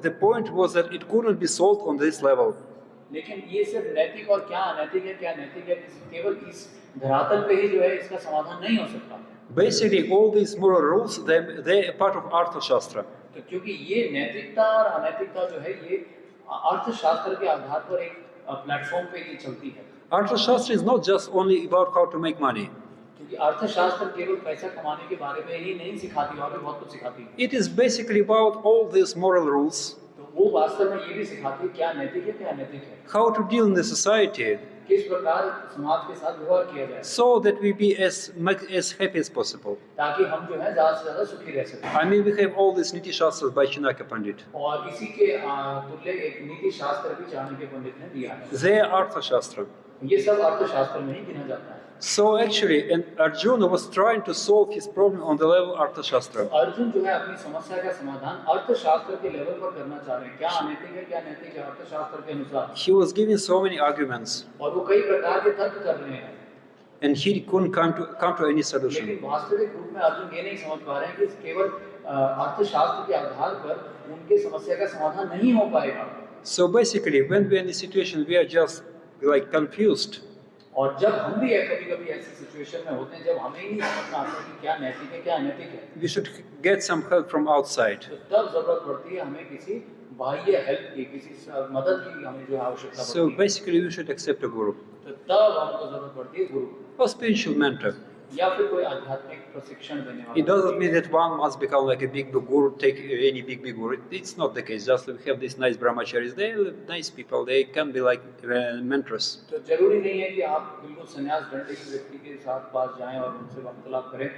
the point was that it couldn't be solved on this level. लेकिन ये सिर्फ नैतिक और क्या अनैतिक है क्या नैतिक है केवल इस धरातल पे ही जो है इसका समाधान नहीं हो सकता। Basically, all these moral rules, they're part of Arthashastra. तो क्योंकि ये नैतिकता और अनैतिकता जो है ये अर्थशास्त्र के आधार पर एक प्लेटफॉर्म पे ये चलती है। Arthashastra is not just only about how to make money. क्योंकि अर्थशास्त्र केवल पैसा कमाने के बारे में ही नहीं सिखाती, और भी बहुत कुछ सिखाती है। It is basically about all these moral rules. तो वो वास्तव में ये भी सिखाती है क्या नैतिक है क्या अनैतिक है। How to deal in the society. किस प्रकार समाज के साथ व्यवहार किया जाए so that we be as happy as possible. ताकि हम जो है ज़्यादा से ज़्यादा सुखी रह सकें। I mean, we have all these Niti Shastras by Chinaka Pandit. और इसी के तुल्य एक नीति शास्त्र भी चाणक्य पंडित ने दिया है। They are Artha Shastra. ये सब अर्थशास्त्र में ही गिना जाता है। So actually, and Arjuna was trying to solve his problem on the level Artha Shastra. Arjun जो है अपनी समस्या का समाधान अर्थशास्त्र के लेवल पर करना चाह रहे हैं। क्या अनैतिक है, क्या नैतिक है अर्थशास्त्र के अनुसार। He was giving so many arguments, और वो कई प्रकार के तर्क कर रहे हैं, and he couldn't come to any solution. लेकिन वास्तविक रूप में अर्जुन ये नहीं समझ पा रहे हैं कि केवल अर्थशास्त्र के आधार पर उनके समस्या का समाधान नहीं हो पाएगा। So basically, when we are in this situation, we are just like confused. और जब हम भी कभी-कभी ऐसी सिचुएशन में होते हैं जब हमें ही नहीं समझ में आता कि क्या नैतिक है, क्या अनैतिक है, We should get some help from outside. तो तब जरूरत पड़ती है हमें किसी बाह्य हेल्प की, किसी मदद की हमें जो आवश्यकता So पड़ती है। basically, we should accept a guru तो तब हमको जरूरत पड़ती है गुरु or spiritual mentor. या फिर कोई आध्यात्मिक प्रशिक्षण देने वाला। It doesn't mean that one must become like a big guru, take any big guru. It's not the case. Just we have these nice brahmacharis. They're nice people. They can be like mentors. तो जरूरी नहीं है कि आप बिल्कुल संन्यास दंडी के व्यक्ति के साथ पास जाएं और उनसे वार्तालाप करें।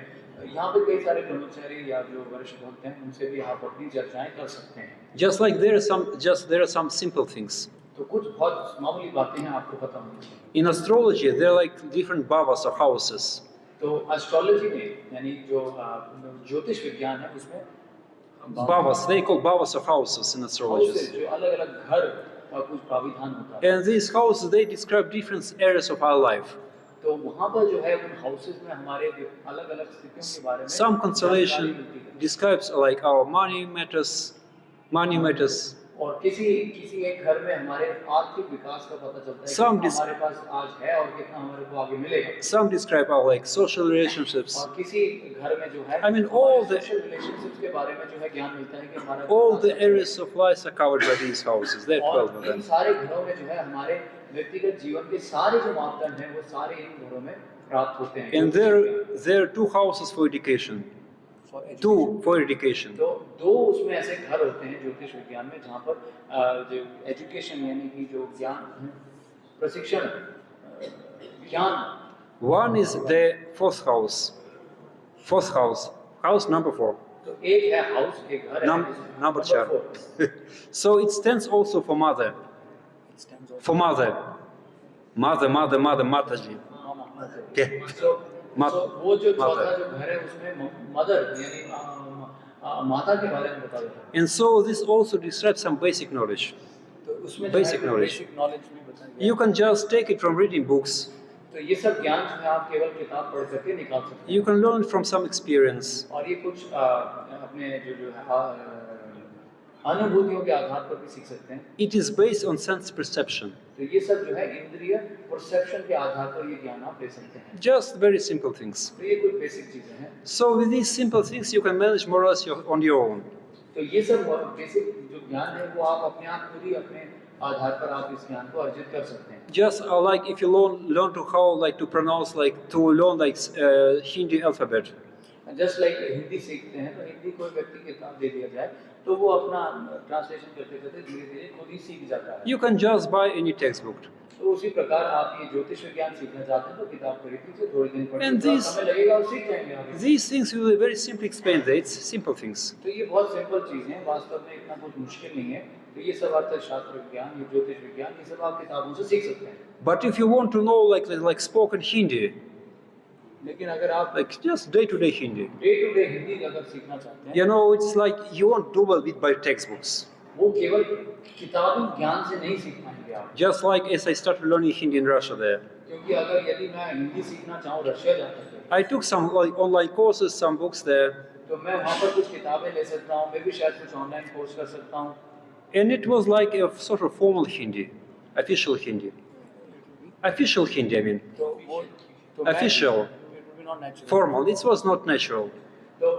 यहाँ पे कई सारे ब्रह्मचारी या जो वरिष्ठ भक्त हैं उनसे भी आप अपनी चर्चाएं कर सकते हैं। Just like there are some simple things. तो कुछ बहुत मामूली बातें हैं आपको पता होंगी। In astrology, there are like different bhavas or houses. तो एस्ट्रोलॉजी में यानी जो ज्योतिष विज्ञान है उसमें Bhavas, they call bhavas or houses in astrology. Houses जो अलग-अलग घर का कुछ प्राविधान होता है। And these houses, they describe different areas of our life. तो वहाँ पर जो है उन हाउसेस में हमारे अलग-अलग स्थितियों के बारे में Some जानकारी constellation मिलती है। describes like our money matters. और किसी एक घर में हमारे आर्थिक विकास का पता चलता है Some कितना हमारे पास आज है और कितना हमारे को आगे मिलेगा। Some describe our like social relationships. और किसी घर में जो है I mean, all the- social relationships के बारे में जो है ज्ञान मिलता है कि हमारा All the areas of life are covered by these houses. There are 12 of और इन them. सारे घरों में जो है हमारे व्यक्तिगत जीवन के सारे जो मापदंड हैं वो सारे इन घरों में प्राप्त होते हैं। And there are 2 houses for education. 2 for education. तो 2 उसमें ऐसे घर होते हैं ज्योतिष विज्ञान में जहाँ पर जो एजुकेशन यानी कि जो ज्ञान प्रशिक्षण ज्ञान। One is the 4th house. 4th house. House number 4. तो एक है हाउस, एक घर है Number 4. So it stands also for mother. For mother. Mother, Mataji. Okay. तो वो जो चौथा जो घर है उसमें मदर यानी माता के बारे में बता देता है। And so this also describes some basic knowledge. तो उसमें Basic knowledge. बेसिक नॉलेज भी बताया गया। You can just take it from reading books. तो ये सब ज्ञान जो है आप केवल किताब पढ़ करके निकाल सकते हैं। You can learn from some experience. और ये कुछ अपने जो है अनुभूतियों के आधार पर भी सीख सकते हैं। It is based on sense perception. तो ये सब जो है इंद्रिय परसेप्शन के आधार पर ये ज्ञान आप ले सकते हैं। Just very simple things. तो ये कुछ बेसिक चीजें हैं। So with these simple things, you can manage more or less on your own. तो ये सब बेसिक जो ज्ञान है वो आप अपने आप खुद ही अपने आधार पर आप इस ज्ञान को अर्जित कर सकते हैं। Just like if you learn to how like to pronounce to learn like Hindi alphabet. Just like Hindi सीखते हैं तो हिंदी कोई व्यक्ति किताब दे दिया जाए तो वो अपना ट्रांसलेशन करते करते धीरे धीरे खुद ही सीख जाता है। You can just buy any textbook. तो उसी प्रकार आप ये ज्योतिष विज्ञान सीखना चाहते हैं तो किताब खरीद लीजिए, थोड़े दिन And पढ़िए, these- समय लगेगा और सीख जाएंगे आप। These things will be very simply explained. It's simple things. तो ये बहुत सिंपल चीज़ है, वास्तव में इतना कुछ मुश्किल नहीं है। तो ये सब अर्थशास्त्र विज्ञान, ये ज्योतिष विज्ञान, ये सब आप किताबों से सीख सकते हैं। But if you want to know like spoken Hindi, लेकिन अगर आप like just day-to-day Hindi, day to day Hindi अगर सीखना चाहते हैं, you know, it's like you won't do well with by textbooks. वो केवल किताबी ज्ञान से नहीं सीख पाएंगे आप। Just like as I started learning Hindi in Russia there. क्योंकि अगर यदि मैं हिंदी सीखना चाहूँ रशिया जाकर के, I took some like online courses, some books there, तो मैं वहाँ पर कुछ किताबें ले सकता हूँ, मैं भी शायद कुछ ऑनलाइन कोर्स कर सकता हूँ। and it was like a sort of formal Hindi, official Hindi. Official Hindi, I mean. तो वो तो मैं- Official. It will be not natural। Formal. It was not natural. तो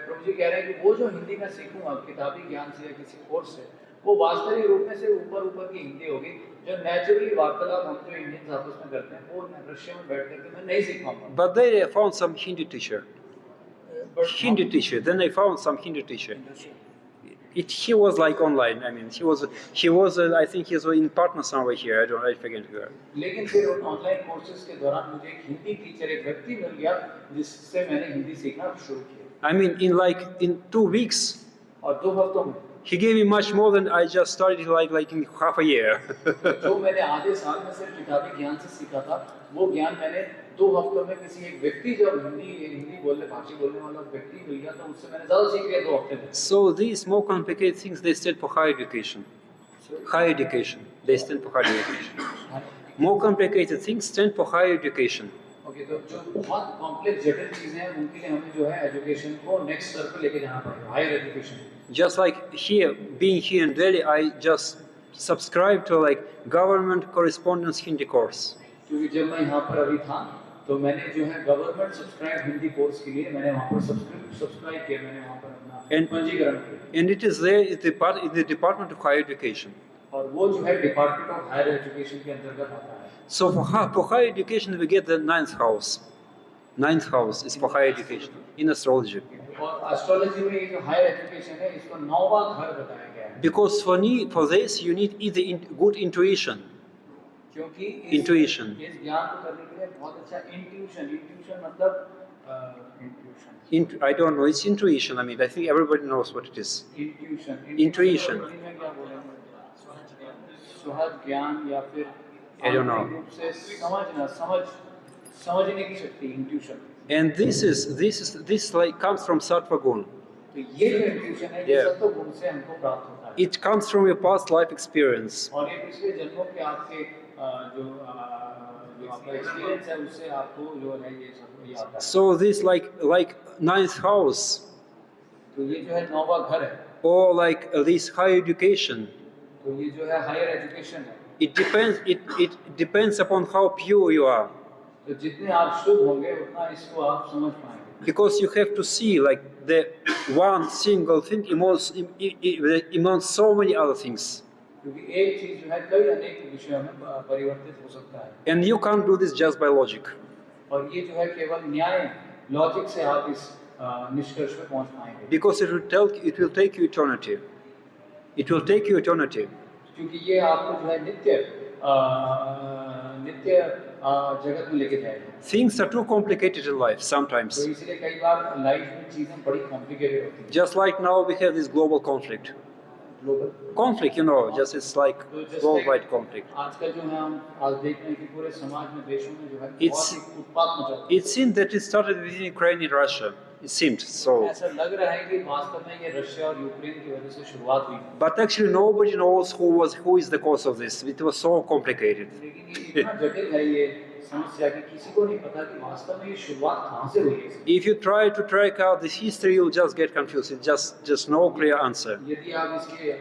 प्रभु जी कह रहे हैं कि वो जो हिंदी मैं सीखूंगा किताबी ज्ञान से या किसी कोर्स से, वो वास्तविक रूप में से ऊपर की हिंदी होगी, जो नेचुरली वार्तालाप हम जो इंडियंस आपस में करते हैं वो रशिया में बैठ करके मैं नहीं सीख पाऊंगा। But there I found some Hindi teacher. But Hindi teacher. Then I found some Hindi teacher. He was like online. I mean, he was. I think he was in partner somewhere here. I forget where. लेकिन फिर उन online courses के दौरान मुझे एक Hindi teacher, एक व्यक्ति मिल गया जिससे मैंने हिंदी सीखना शुरू किया। I mean, in 2 weeks, और 2 हफ्तों में he gave me much more than I just started like in half a year. जो मैंने आधे साल में सिर्फ किताबी ज्ञान से सीखा था, वो ज्ञान मैंने 2 हफ्तों में किसी एक व्यक्ति, जब हिंदी भाषी बोलने वाला व्यक्ति मिल गया, तो उससे मैंने ज़्यादा सीख लिया 2 हफ्ते में। So these more complicated things they stand for higher education. Higher education. They stand for higher education. More complicated things stand for higher education. Okay, तो जो बहुत कॉम्प्लेक्स जटिल चीज़ें हैं उनके लिए हमें जो है एजुकेशन को नेक्स्ट स्तर पे लेके जाना पड़ेगा, higher education. Just like here, being here in Delhi, I just subscribed to like government correspondence Hindi course. क्योंकि जब मैं यहाँ पर अभी था तो मैंने जो है गवर्नमेंट सब्सक्राइब हिंदी कोर्स के लिए मैंने वहाँ पर सब्सक्राइब किया, मैंने वहाँ पर अपना पंजीकरण किया। And it is there in the Department of Higher Education. और वो जो है डिपार्टमेंट ऑफ हायर एजुकेशन के अंतर्गत आता है। So for higher education, we get the ninth house. Ninth house is for higher education in astrology. और astrology में ये जो हायर एजुकेशन है इसको 9वां घर बताया गया है। Because for this you need either good intuition. क्योंकि Intuition. इस ज्ञान को करने के लिए बहुत अच्छा इंट्यूशन मतलब intuition. I don't know. It's intuition. I mean, I think everybody knows what it is. Intuition. में क्या बोलेंगे? सुहद ज्ञान या फिर I don't know. रूप से समझने की शक्ति, intuition. And this like comes from Sattva Gun. तो ये जो इंट्यूशन है ये Yeah. सत्व गुण से हमको प्राप्त होता है। It comes from your past life experience. और ये पिछले जन्मों के आपके जो आपका एक्सपीरियंस है उससे आपको जो है ये सब ये आता है। So this like ninth house, तो ये जो है 9वां घर है, or like this higher education. तो ये जो है हायर एजुकेशन है। It depends upon how pure you are. तो जितने आप शुद्ध होंगे उतना इसको आप समझ पाएंगे। Because you have to see like the one single thing among so many other things. क्योंकि एक चीज जो है कई अनेक विषयों में परिवर्तित हो सकता है। And you can't do this just by logic. और ये जो है केवल न्याय लॉजिक से आप इस निष्कर्ष पे पहुंच पाएंगे। Because it will take you eternity. It will take you eternity. क्योंकि ये आपको जो है नित्य जगत में लेके जाएगा। Things are too complicated in life sometimes. तो इसलिए कई बार लाइफ में चीजें बड़ी कॉम्प्लिकेटेड होती हैं। Just like now we have this global conflict. Global Conflict, just it's like worldwide conflict. आजकल जो है हम आज देख रहे हैं कि पूरे समाज में, देशों में जो है It's- बहुत ही उत्पात मचा हुआ है। It seemed that it started within Ukraine and Russia. It seemed so. ऐसा लग रहा है कि वास्तव में ये रशिया और यूक्रेन की वजह से शुरुआत हुई, But actually nobody knows who is the cause of this. It was so complicated. लेकिन ये इतना जटिल है ये समस्या कि किसी को नहीं पता कि वास्तव में ये शुरुआत कहाँ से हुई है इसकी। If you try to track out this history, you'll just get confused. It's just no clear answer. यदि आप इसके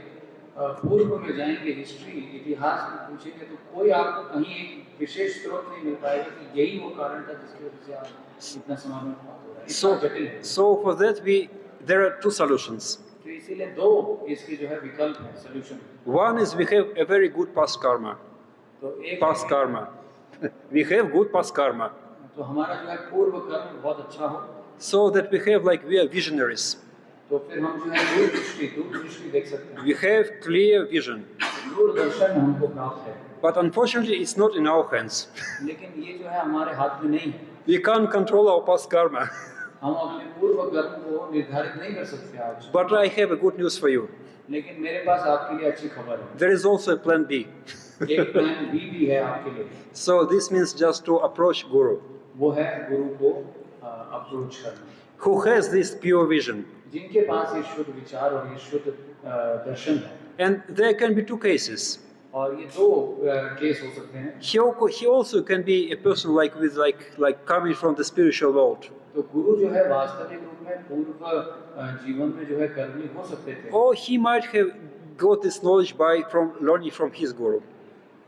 पूर्व में जाएंगे, हिस्ट्री इतिहास में पूछेंगे, तो कोई आपको कहीं एक विशेष स्रोत नहीं मिल पाएगा कि यही वो कारण था जिसकी वजह से आप इतना समाज में उत्पात हो रहा है। So, इतना जटिल है। so for that there are two solutions. तो इसीलिए दो इसके जो है विकल्प है, solution. One is we have a very good past karma. तो एक Past karma. We have good past karma. तो हमारा जो है पूर्व कर्म बहुत अच्छा हो, So that we are visionaries. तो फिर हम जो है दूरदृष्टि देख सकते हैं। We have clear vision. Doordarshan हमको प्राप्त है, But unfortunately, it's not in our hands. लेकिन ये जो है हमारे हाथ में नहीं है। We can't control our past karma. हम अपने पूर्व कर्म को निर्धारित नहीं कर सकते आज। But I have a good news for you. लेकिन मेरे पास आपके लिए अच्छी खबर है। There is also a plan B. एक प्लान बी भी है आपके लिए। So this means just to approach Guru, वो है गुरु को अप्रोच करना, who has this pure vision. जिनके पास ये शुद्ध विचार और ये शुद्ध दर्शन है। And there can be two cases. और ये दो केस हो सकते हैं। He also can be a person like coming from the spiritual world. तो गुरु जो है वास्तविक रूप में पूर्व जीवन में जो है कर्मी हो सकते थे, Or he might have got this knowledge from learning from his Guru.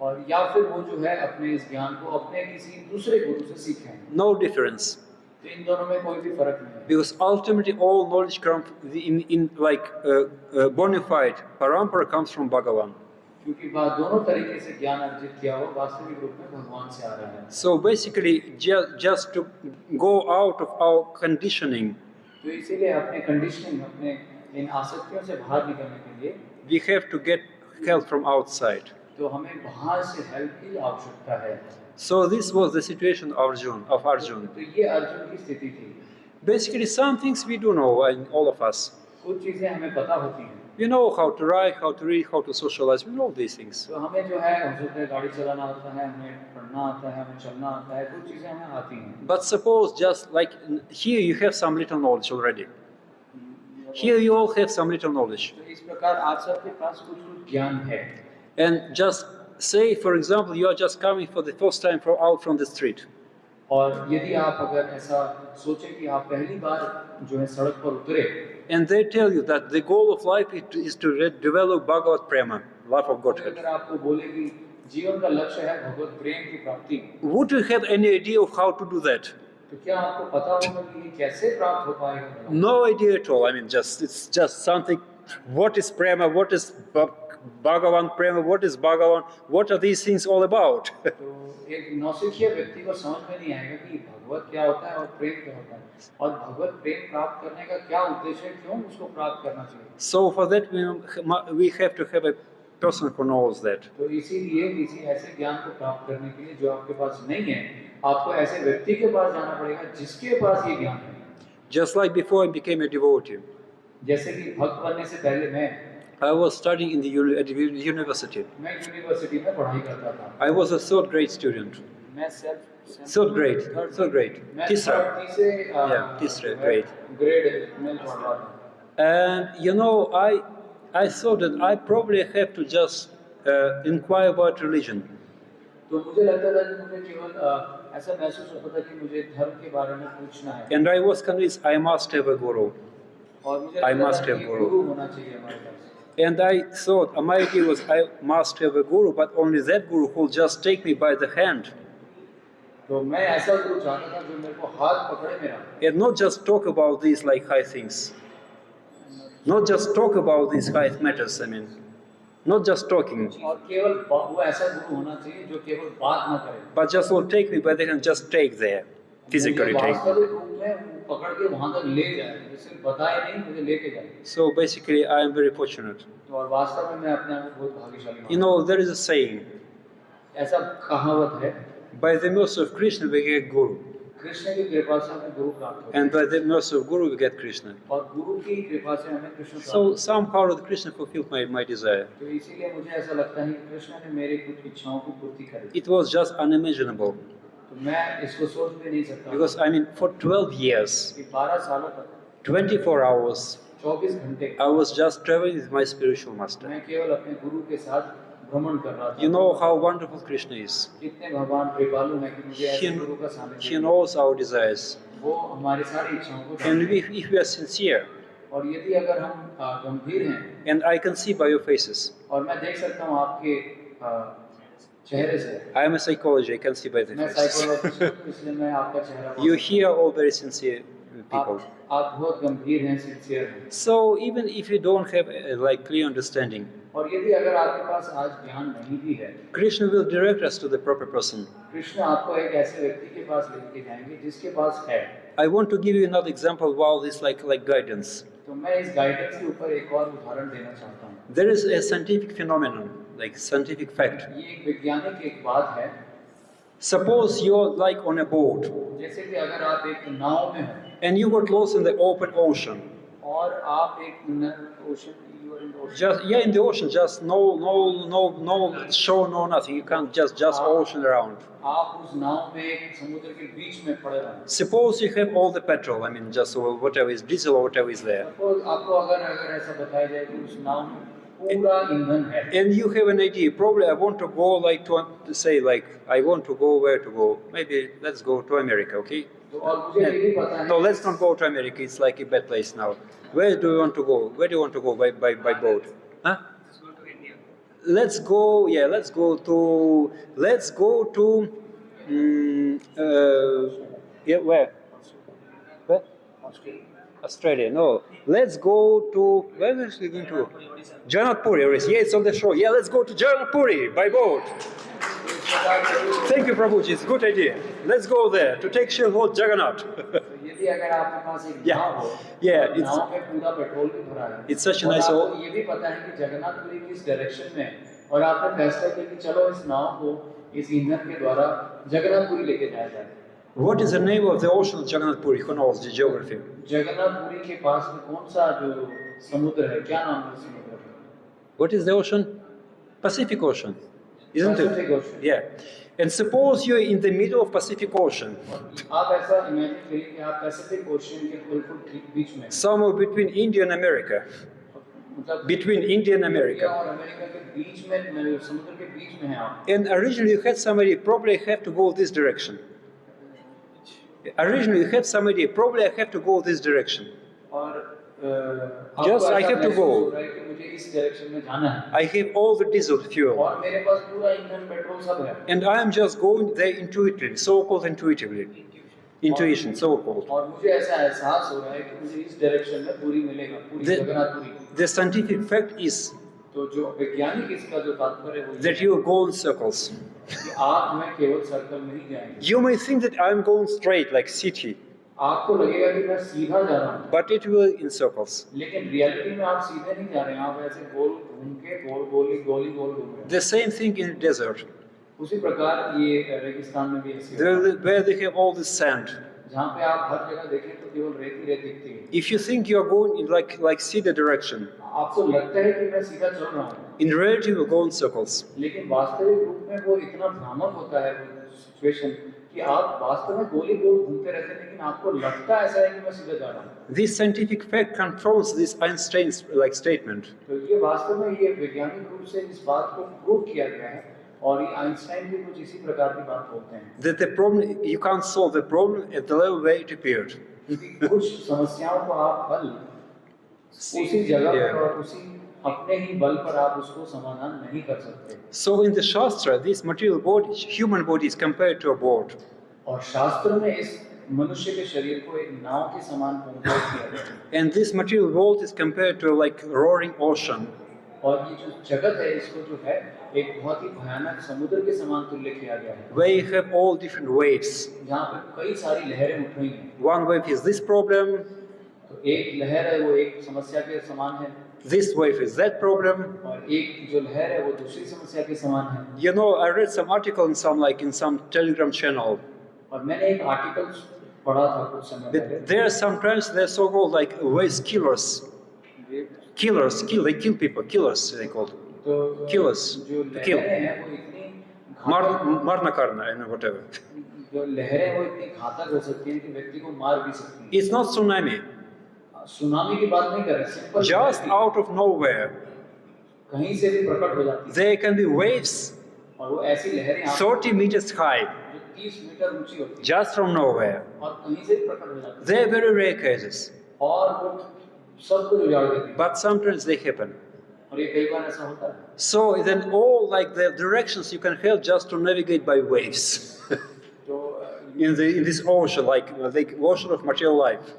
और या फिर वो जो है अपने इस ज्ञान को अपने किसी दूसरे गुरु से सीखे हैं। No difference. तो इन दोनों में कोई भी फर्क नहीं है, Because ultimately all knowledge comes in bona fide parampara comes from Bhagavan. क्योंकि दोनों तरीके से ज्ञान अर्जित किया हो वास्तविक रूप में भगवान से आ रहा है। So basically, just to go out of our conditioning, तो इसीलिए अपने कंडीशनिंग, अपने इन आसक्तियों से बाहर निकलने के लिए we have to get help from outside. तो हमें बाहर से हेल्प की आवश्यकता है। So this was the situation of Arjun. तो ये अर्जुन की स्थिति थी। Basically, some things we do know, and all of us. कुछ चीजें हमें पता होती हैं। We know how to write, how to read, how to socialize. We know these things. तो हमें जो है हो सकता है गाड़ी चलाना आता है, हमें पढ़ना आता है, हमें चलना आता है, कुछ चीजें हमें आती हैं। But suppose just like here you have some little knowledge already. Here you all have some little knowledge. तो इस प्रकार आप सबके पास कुछ कुछ ज्ञान है। And just say, for example, you are just coming for the first time out from the street. और यदि आप अगर ऐसा सोचें कि आप पहली बार जो है सड़क पर उतरे And they tell you that the goal of life is to develop Bhagavad Prema, love of Godhead. अगर आपको बोले कि जीवन का लक्ष्य है भगवत प्रेम की प्राप्ति, Would you have any idea of how to do that? तो क्या आपको पता होगा कि ये कैसे प्राप्त हो पाएगा? No idea at all. I mean, it's just something. What is Prema? What is Bhagavan Prema? What is Bhagavan? What are these things all about? तो एक नौसिखिया व्यक्ति को समझ में नहीं आएगा कि भगवत क्या होता है और प्रेम क्या होता है और भगवत प्रेम प्राप्त करने का क्या उद्देश्य है, क्यों उसको प्राप्त करना चाहिए। So for that we have to have a person who knows that. तो इसीलिए किसी ऐसे ज्ञान को प्राप्त करने के लिए जो आपके पास नहीं है, आपको ऐसे व्यक्ति के पास जाना पड़ेगा जिसके पास ये ज्ञान है। Just like before I became a devotee, जैसे कि भक्त बनने से पहले I was studying in the at the university. मैं यूनिवर्सिटी में पढ़ाई करता था। I was a third grade student. मैं Third grade. Tisra. Yeah, Tisra grade. Grade में पढ़ रहा था। And you know, I thought that I probably have to just inquire about religion. तो मुझे लगता था कि मुझे केवल ऐसा महसूस होता था कि मुझे धर्म के बारे में पूछना है। And I was convinced I must have a guru. और मुझे I लगता must था have कि guru. गुरु होना चाहिए हमारे पास। And I thought my idea was I must have a guru, but only that guru who will just take me by the hand तो मैं ऐसा गुरु चाहता था जो मेरे को हाथ पकड़े मेरा, and not just talk about these like high things. Not just talk about these high matters, I mean. Not just talking, और केवल वो ऐसा गुरु होना चाहिए जो केवल बात ना करे, but just will take me by the hand, just take there, physically मुझे take. वास्तविक रूप में पकड़ के वहां तक ले जाए, जिससे बताए नहीं मुझे लेके जाए। So basically, I am very fortunate. तो और वास्तव में मैं अपने आप को बहुत भाग्यशाली मानता You know, there is a saying, हूं। ऐसा कहावत है, by the mercy of Krishna we get Guru, Krishna की कृपा से हमें गुरु प्राप्त होता है and by the mercy of Guru we get Krishna. और गुरु की कृपा से हमें कृष्ण प्राप्त So होता somehow Krishna fulfilled my desire. है। तो इसीलिए मुझे ऐसा लगता है कि कृष्ण ने मेरी कुछ इच्छाओं की पूर्ति करी। It was just unimaginable, तो मैं इसको सोच भी नहीं सकता because I mean, for 12 years, कि 12 सालों तक 24 hours, 24 घंटे I was just traveling with my spiritual master. मैं केवल अपने गुरु के साथ भ्रमण कर रहा था। You know how wonderful Krishna is. कितने भगवान कृपालु हैं कि मुझे ऐसे He, गुरु का सानिध्य he मिला। knows our desires. वो हमारी सारी इच्छाओं को And जानते हैं। if we are sincere, और यदि अगर हम गंभीर हैं and I can see by your faces, और मैं देख सकता हूँ आपके चेहरे से, I am a psychologist, I can see by the मैं faces. साइकोलॉजिस्ट हूँ इसलिए मैं आपका चेहरा You पढ़ hear all very sincere सकता हूँ। people. आप बहुत गंभीर हैं, सिंसियर हैं। So even if you don't have like clear understanding, और यदि अगर आपके पास आज ज्ञान नहीं भी है, Krishna will direct us to the proper person. Krishna आपको एक ऐसे व्यक्ति के पास लेके जाएंगे जिसके पास है। I want to give you another example while this like guidance. तो मैं इस गाइडेंस के ऊपर एक और उदाहरण देना चाहता हूँ। There is a scientific phenomenon, like scientific fact. ये एक वैज्ञानिक एक बात है, Suppose you're like on a boat जैसे कि अगर आप एक नाव में हो and you got lost in the open ocean. और आप एक ocean Just in the ocean, just no shore, no nothing. You can't just ocean around. आप उस नाव में एक समुद्र के बीच में पड़े हैं। Suppose you have all the petrol. I mean, just whatever is diesel or whatever is there, suppose आपको अगर ऐसा बताया जाए कि उस नाव में पूरा ईंधन है and you have an idea. Probably I want to go like to say like I want to go where to go. Maybe let's go to America, okay? तो और मुझे ये भी पता है No, let's not go to America. It's like a bad place now. Where do you want to go? Where do you want to go by boat? Huh? Let's go. Yeah, let's go to. Yeah, where? Where? Australia. No. Let's go to. Where are we going to? Jagannath Puri. Yeah, it's on the shore. Yeah, let's go to Jagannath Puri by boat. इस प्रकार से Thank you, Prabhuji. It's a good idea. Let's go there to take Shri Lord Jagannath. यदि अगर आपके पास एक Yeah. नाव हो, Yeah, और it's- नाव पे पूरा पेट्रोल भी भरा है, It's such a और nice आपको old- ये भी पता है कि जगन्नाथपुरी किस डायरेक्शन में है, और आपने फैसला किया कि चलो इस नाव को इस ईंधन के द्वारा जगन्नाथपुरी लेके जाया जाए। What is the name of the ocean of Jagannath Puri? Who knows the geography? Jagannathpuri के पास में कौन सा जो समुद्र है, क्या नाम है समुद्र का? What is the ocean? Pacific Ocean, isn't Pacific it? Ocean. Yeah. And suppose you're in the middle of Pacific Ocean, आप ऐसा इमेजिन करिए कि आप पैसिफिक ओशियन के बिल्कुल ठीक बीच में हैं। somewhere between India and America. मतलब Between India and India America. और अमेरिका के बीच में, समुद्र के बीच में हैं आप। And originally you had somebody, probably have to go this direction. Originally you had somebody, probably I have to go this direction. और Just आपको I ऐसा have to महसूस go. हो रहा है कि मुझे इस डायरेक्शन में जाना है, I have all the diesel fuel. और मेरे पास पूरा ईंधन पेट्रोल सब है, And I am just going there intuitively, so-called intuitively. Intuition, so-called. और मुझे ऐसा एहसास हो रहा है कि मुझे इस डायरेक्शन में पूरी मिलेगा, पूरी The- Jagannathpuri. The scientific fact is तो जो वैज्ञानिक इसका जो तात्पर्य है वो that ये you go in circles. है कि आप जो है केवल सर्कल में ही जाएंगे। You may think that I'm going straight like city, आपको लगेगा कि मैं सीधा जा रहा हूँ, but it will in circles. लेकिन रियलिटी में आप सीधे नहीं जा रहे हैं, आप ऐसे गोल घूम के गोल घूम रहे हैं। The same thing in the desert, उसी प्रकार ये रेगिस्तान में भी ऐसे होता है, where they have all this sand. जहाँ पे आप हर जगह देखें तो केवल रेत ही रेत दिखती है। If you think you are going in like city direction, आपको लगता है कि मैं सीधा चल रहा हूँ, in reality you will go in circles. लेकिन वास्तविक रूप में वो इतना भ्रामक होता है सिचुएशन कि आप वास्तव में गोली गोल घूमते रहते हैं, लेकिन आपको लगता ऐसा है कि मैं सीधा जा रहा हूँ। This scientific fact confirms this Einstein's like statement तो ये वास्तव में ये वैज्ञानिक रूप से इस बात को प्रूव किया गया है, और ये आइंस्टाइन भी कुछ इसी प्रकार की बात बोलते हैं that the problem you can't solve the problem at the level where it appeared. कि कुछ समस्याओं को आप हल उसी जगह पर Yeah. और उसी अपने ही बल पर आप उसको समाधान नहीं कर सकते। So in the Shastra, this material body, human body is compared to a boat. और शास्त्र में इस मनुष्य के शरीर को एक नाव के समान कंपेयर किया गया है, And this material world is compared to like roaring ocean. और ये जो जगत है इसको जो है एक बहुत ही भयानक समुद्र के समान तुल्य किया गया है, Where you have all different waves. जहाँ पे कई सारी लहरें उठ रही हैं। One wave is this problem, तो एक लहर है वो एक समस्या के समान है, this wave is that problem. और एक जो लहर है वो दूसरी समस्या के समान है। You know, I read some article in some Telegram channel. और मैंने एक आर्टिकल पढ़ा था कुछ समय That पहले, there are sometimes they're so-called like waves killers. They kill people, killers they called. तो Killers, जो to kill. लहरें हैं वो इतनी घातक, Marna karna and whatever. जो लहरें वो इतनी घातक हो सकती हैं कि व्यक्ति को मार भी सकती हैं। It's not tsunami. सुनामी की बात नहीं कर रहे, simple Just out of nowhere, कहीं से भी प्रकट हो जाती है, there can be waves और वो ऐसी लहरें आप 30 meters high, जो 30 मीटर ऊंची होती है just from nowhere. और कहीं से भी प्रकट हो जाती They are very rare cases, है, और वो सब कुछ उजाड़ देती है, but sometimes they happen. और ये कई बार ऐसा होता है। So then all like the directions you can have just to navigate by waves तो in this ocean, like the ocean of material life.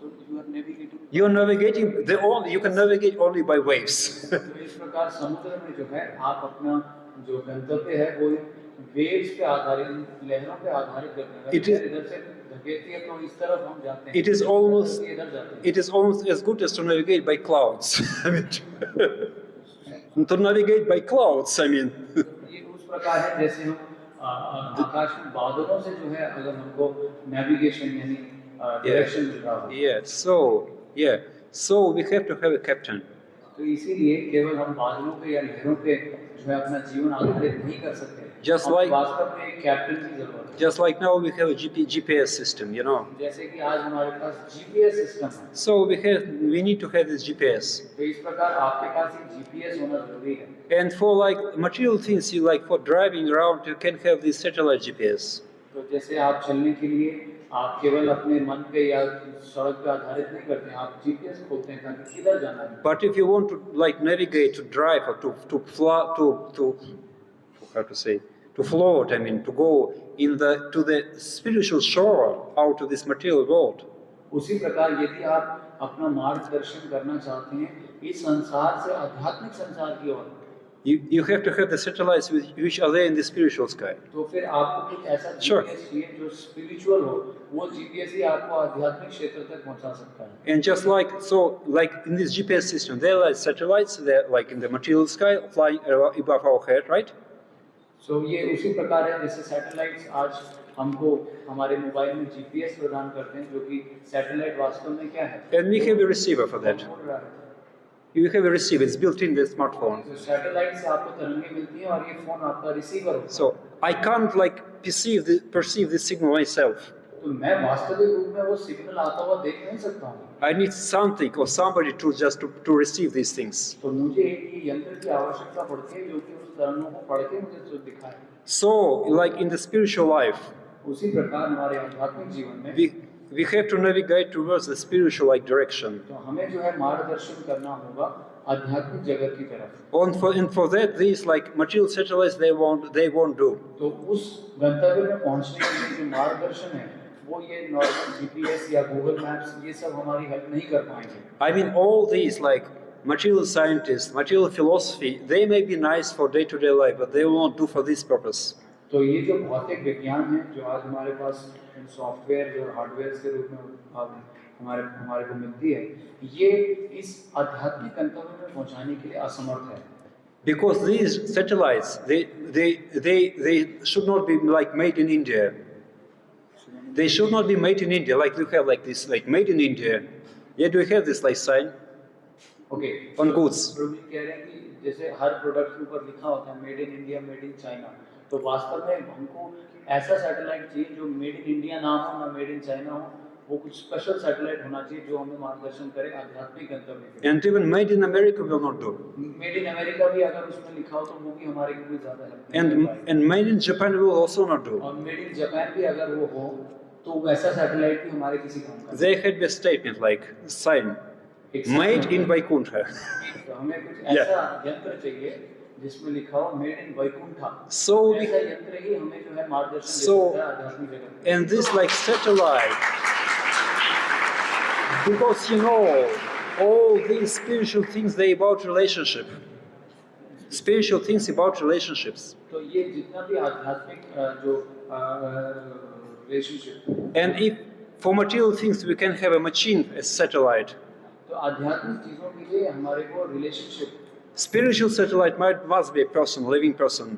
You are navigating, You're navigating you can navigate only by waves. तो इस प्रकार समुद्र में जो है आप अपना जो गंतव्य है वो वेव्स पे आधारित, लहरों पे आधारित करते हैं। It is- इधर से धकेलती है तो इस तरफ हम जाते हैं, It is almost- इधर जाते हैं। It is almost as good as to navigate by clouds. I mean, to navigate by clouds. I mean, ये उस प्रकार है जैसे हम आकाश में बादलों से जो है अगर हमको नेविगेशन यानी डायरेक्शन मिल रहा हो, so we have to have a captain. तो इसीलिए केवल हम बादलों पे या लहरों पे जो है अपना जीवन आधारित नहीं कर सकते, Just हम like- वास्तव में एक कैप्टन की जरूरत है। Just like now we have a GPS system, you know. जैसे कि आज हमारे पास जीपीएस सिस्टम है, So we need to have this GPS. तो इस प्रकार आपके पास एक जीपीएस होना जरूरी है। And for like material things, you like for driving around, you can have this satellite GPS. तो जैसे आप चलने के लिए आप केवल अपने मन पे या सड़क पे आधारित नहीं करते हैं, आप जीपीएस खोलते हैं ताकि किधर जाना है। But if you want to like navigate, to drive, or to fly, to how to say, to float, I mean, to go to the spiritual shore out of this material world, उसी प्रकार यदि आप अपना मार्गदर्शन करना चाहते हैं इस संसार से आध्यात्मिक संसार की ओर, You have to have the satellites which are there in the spiritual sky. तो फिर आपको कुछ ऐसा Sure. जीपीएस चाहिए जो स्पिरिचुअल हो, वो जीपीएस ही आपको आध्यात्मिक क्षेत्र तक पहुंचा सकता है। And just like so, like in this GPS system, there are satellites. They're like in the material sky, flying above our head, right? सो ये उसी प्रकार है जैसे सैटेलाइट्स आज हमको हमारे मोबाइल में जीपीएस प्रदान करते हैं, जो कि सैटेलाइट वास्तव में क्या है? And we have a receiver for that. You have a receiver. It's built in the smartphone. तो सैटेलाइट से आपको तरंगें मिलती हैं और ये फोन आपका रिसीवर होता है। So I can't like perceive the signal myself. तो मैं वास्तविक रूप में वो सिग्नल आता हुआ देख नहीं सकता हूँ। I need something or somebody to just to receive these things. तो मुझे एक यंत्र की आवश्यकता पड़ती है जो कि उस तरंगों को पढ़ के मुझे जो दिखाए। So like in the spiritual life, उसी प्रकार हमारे आध्यात्मिक जीवन में we have to navigate towards the spiritual like direction. तो हमें जो है मार्गदर्शन करना होगा आध्यात्मिक जगत की तरफ। And for that, these like material satellites they won't do. तो उस गंतव्य में पहुंचने के लिए जो मार्गदर्शन है वो ये नॉर्मल जीपीएस या गूगल मैप्स ये सब हमारी हेल्प नहीं कर पाएंगे। I mean all these like material scientists, material philosophy, they may be nice for day-to-day life, but they won't do for this purpose. तो ये जो भौतिक विज्ञान है जो आज हमारे पास सॉफ्टवेयर जो हार्डवेयर के रूप में हमारे को मिलती है, ये इस आध्यात्मिक गंतव्य में पहुंचाने के लिए असमर्थ है। Because these satellites, they should not be like made in India. They should not be made in India like you have like this like made in India. Yet we have this like sign okay on goods. Praveen कह रहे हैं कि जैसे हर product के ऊपर लिखा होता है made in India, made in China, तो वास्तव में हमको ऐसा सैटेलाइट चाहिए जो मेड इन इंडिया ना हो ना मेड इन चाइना हो, वो कुछ स्पेशल सैटेलाइट होना चाहिए जो हमें मार्गदर्शन करे आध्यात्मिक गंतव्य के। And even made in America will not do. Made in America भी अगर उसमें लिखा हो तो वो भी हमारे को कोई ज्यादा हेल्प नहीं कर पाएगी। And made in Japan will also not do. और मेड इन जापान भी अगर वो हो तो वैसा सैटेलाइट भी हमारे किसी काम का They had a statement like sign made in Vaikuntha. तो हमें कुछ ऐसा यंत्र चाहिए जिसमें लिखा हो मेड इन वैकुंठा। So ऐसा यंत्र ही हमें जो है मार्गदर्शन दे So- सकता है आध्यात्मिक जगत में। and this like satellite, because you know all these spiritual things they about relationship. Spiritual things about relationships. तो ये जितना भी आध्यात्मिक जो relationship, And if for material things we can have a machine as satellite, तो आध्यात्मिक चीजों के लिए हमारे को relationship, spiritual satellite must be a person, living person.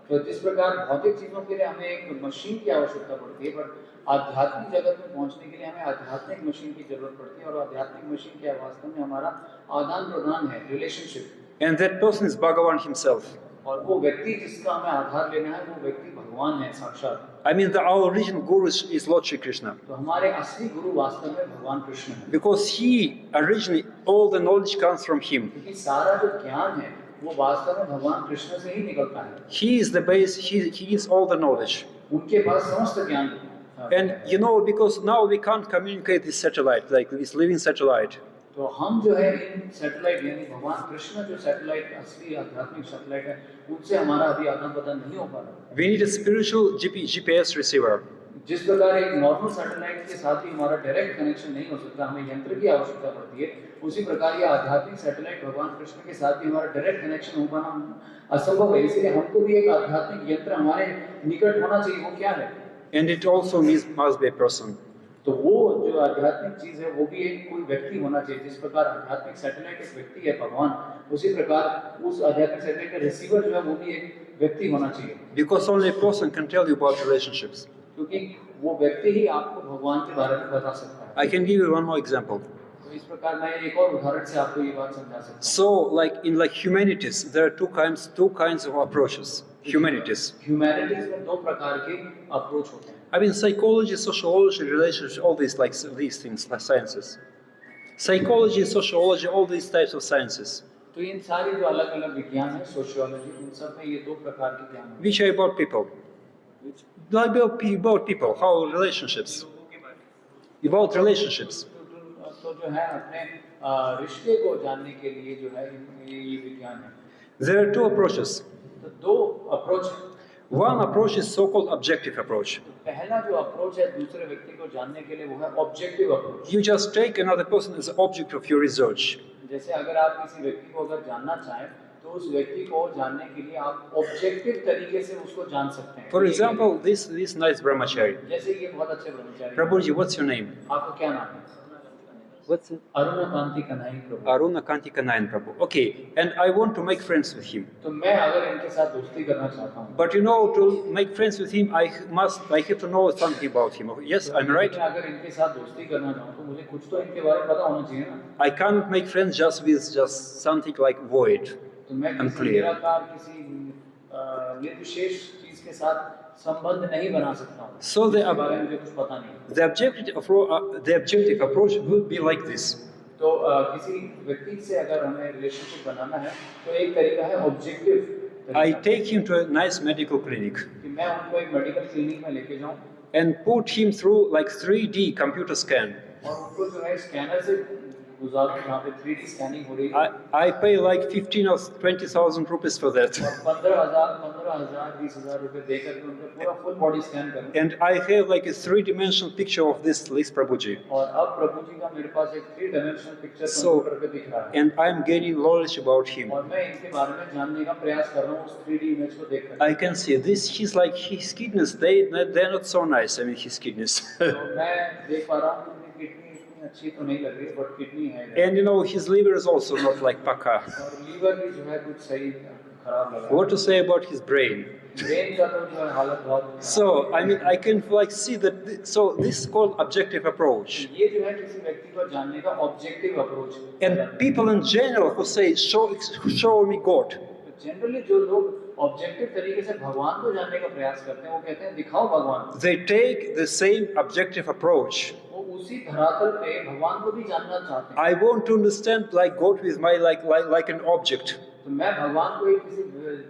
तो जिस प्रकार भौतिक चीजों के लिए हमें एक मशीन की आवश्यकता पड़ती है, पर आध्यात्मिक जगत में पहुंचने के लिए हमें आध्यात्मिक मशीन की जरूरत पड़ती है, और आध्यात्मिक मशीन क्या है? वास्तव में हमारा आदान प्रदान है, relationship. And that person is Bhagavan himself. और वो व्यक्ति जिसका हमें आधार लेना है वो व्यक्ति भगवान है साक्षात। I mean, our original guru is Lord Shri Krishna. तो हमारे असली गुरु वास्तव में भगवान कृष्ण है, Because he originally, all the knowledge comes from him. क्योंकि सारा जो ज्ञान है वो वास्तव में भगवान कृष्ण से ही निकलता है। He is the base, he is all the knowledge. उनके पास समस्त ज्ञान And you know, because now we can't communicate this satellite, like this living satellite. तो हम जो है इन सैटेलाइट यानी भगवान कृष्ण जो सैटेलाइट असली आध्यात्मिक सैटेलाइट है उनसे हमारा अभी आदान प्रदान नहीं हो पा रहा। We need a spiritual GPS receiver. जिस प्रकार एक नॉर्मल सैटेलाइट के साथ ही हमारा डायरेक्ट कनेक्शन नहीं हो सकता, हमें यंत्र की आवश्यकता पड़ती है, उसी प्रकार ये आध्यात्मिक सैटेलाइट भगवान कृष्ण के साथ भी हमारा डायरेक्ट कनेक्शन हो पाना असंभव है। इसलिए हमको भी एक आध्यात्मिक यंत्र हमारे निकट होना चाहिए। वो क्या है? And it also must be a person. तो वो जो आध्यात्मिक चीज है वो भी एक कोई व्यक्ति होना चाहिए। जिस प्रकार आध्यात्मिक सैटेलाइट एक व्यक्ति है भगवान, उसी प्रकार उस आध्यात्मिक सैटेलाइट का रिसीवर जो है वो भी एक व्यक्ति होना चाहिए। Because only a person can tell you about relationships. क्योंकि वो व्यक्ति ही आपको भगवान के बारे में बता सकता है। I can give you one more example. तो इस प्रकार मैं एक और उदाहरण से आपको ये बात समझा सकता हूँ। So, like in like humanities, there are two kinds of approaches. Humanities. Humanities में दो प्रकार के अप्रोच होते हैं। I mean, psychology, sociology, relationships, all these like these things, like sciences. Psychology, sociology, all these types of sciences, तो इन सारी जो अलग अलग विज्ञान है, सोशियोलॉजी, उन सब में ये दो प्रकार के ज्ञान हैं। which are about people, like about people, how relationships, about relationships. तो जो है अपने रिश्ते को जानने के लिए जो है ये विज्ञान है। There are two approaches. तो दो अप्रोच है। One approach is so-called objective approach. पहला जो अप्रोच है दूसरे व्यक्ति को जानने के लिए वो है objective approach. You just take another person as an object of your research. जैसे अगर आप किसी व्यक्ति को अगर जानना चाहें तो तो उस व्यक्ति को जानने के लिए आप ऑब्जेक्टिव तरीके से उसको जान सकते हैं। For example, this nice brahmachari. जैसे ये बहुत अच्छे ब्रह्मचारी हैं। Prabhuji, what's your name? आपका क्या नाम है? What's Aruna Kanti Kanhai Prabhu. Aruna Kantika Nayan Prabhu. Okay, and I want to make friends with him. तो मैं अगर इनके साथ दोस्ती करना चाहता हूँ, But you know, to make friends with him, I have to know something about him. Yes, I'm right. मैं अगर इनके साथ दोस्ती करना चाहूँ तो मुझे कुछ तो इनके बारे में पता होना चाहिए ना। I can't make friends just with just something like void. तो मैं किसी Unclear. निराकार किसी निर्विशेष चीज के साथ संबंध नहीं बना सकता हूँ। So the इसके बारे में मुझे कुछ पता नहीं। the objective approach would be like this. तो किसी व्यक्ति से अगर हमें रिलेशनशिप बनाना है तो एक तरीका है objective. I take him to a nice medical clinic कि मैं उनको एक मेडिकल क्लिनिक में लेके जाऊँ and put him through like 3D computer scan. और उनको जो है स्कैनर से गुजारूं जहाँ पे 3D स्कैनिंग हो रही है। I pay like 15 or 20,000 rupees for that. और 15,000 20,000 रुपए देकर के उनको पूरा फुल बॉडी स्कैन करूं। And I have like a 3-dimensional picture of this Lis Prabhuji. और अब प्रभु जी का मेरे पास एक 3 डायमेंशनल पिक्चर So, कंप्यूटर पे दिख रहा है। and I'm gaining knowledge about him. और मैं इनके बारे में जानने का प्रयास कर रहा हूँ उस 3D इमेज को देखकर। I can see this. He's like his kidneys. They're not so nice. I mean, his kidneys. तो मैं देख पा रहा हूँ कि किडनी इतनी अच्छी तो नहीं लग रही, बट किडनी है। And you know, his liver is also not like paka. और लीवर भी जो है कुछ सही खराब लग रहा है। What to say about his brain? Brain का तो जो है हालत बहुत। So, I mean, I can like see that. So, this is called objective approach. ये जो है किसी व्यक्ति को जानने का ऑब्जेक्टिव अप्रोच है। And people in general who say, show me God. Generally जो लोग ऑब्जेक्टिव तरीके से भगवान को जानने का प्रयास करते हैं वो कहते हैं दिखाओ भगवान। They take the same objective approach. वो उसी धरातल पे भगवान को भी जानना चाहते हैं। I want to understand like God with my like an object. तो मैं भगवान को एक किसी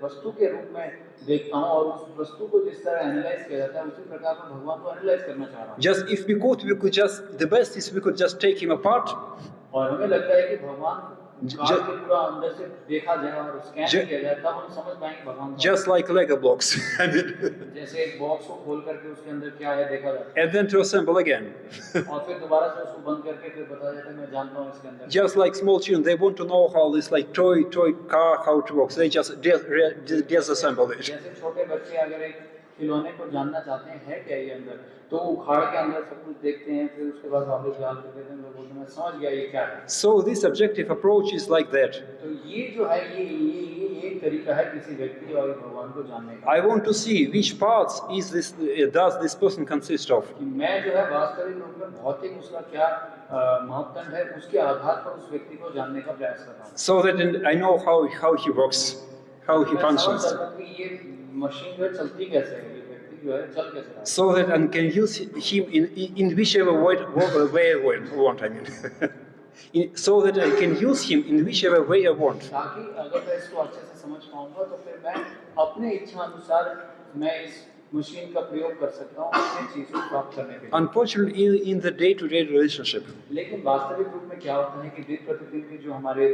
वस्तु के रूप में देखता हूँ और उस वस्तु को जिस तरह एनालाइज किया जाता है उसी प्रकार मैं भगवान को एनालाइज करना चाह रहा हूँ। Just if we could just the best is we could just take him apart. और हमें लगता है कि भगवान काट के पूरा अंदर से देखा जाए और स्कैन किया जाए तब हम समझ पाएंगे भगवान को। Just like Lego blocks. I mean, जैसे एक बॉक्स को खोल करके उसके अंदर क्या है देखा जाता है and then to assemble again. और फिर दोबारा से उसको बंद करके फिर बताया जाता है मैं जानता हूँ इसके अंदर। Just like small children, they want to know how this like toy car how it works. They just disassemble it. जैसे छोटे बच्चे अगर एक खिलौने को जानना चाहते हैं है क्या ये अंदर, तो उखाड़ के अंदर सब कुछ देखते हैं फिर उसके बाद वापस डाल के देते हैं, लोग बोलते हैं मैं समझ गया ये क्या है। So this objective approach is like that. तो ये जो है ये एक तरीका है किसी व्यक्ति और भगवान को जानने का। I want to see which parts is this does this person consist of. कि मैं जो है वास्तविक रूप में भौतिक उसका क्या मापदंड है उसके आधार पर उस व्यक्ति को जानने का प्रयास कर रहा हूँ। So that I know how he works, how he मैं समझ functions. सकता हूँ कि ये मशीन जो है चलती कैसे है, ये व्यक्ति जो है चल कैसे रहा है। So that I can use him in whichever way I want. I mean, so that I can use him in whichever way I want. ताकि अगर मैं इसको अच्छे से समझ पाऊंगा तो फिर मैं अपने इच्छा अनुसार मैं इस मशीन का प्रयोग कर सकता हूँ अपने चीज को प्राप्त करने के लिए। Unfortunately, in the day-to-day relationship, लेकिन वास्तविक रूप में क्या होता है कि दिन प्रतिदिन के जो हमारे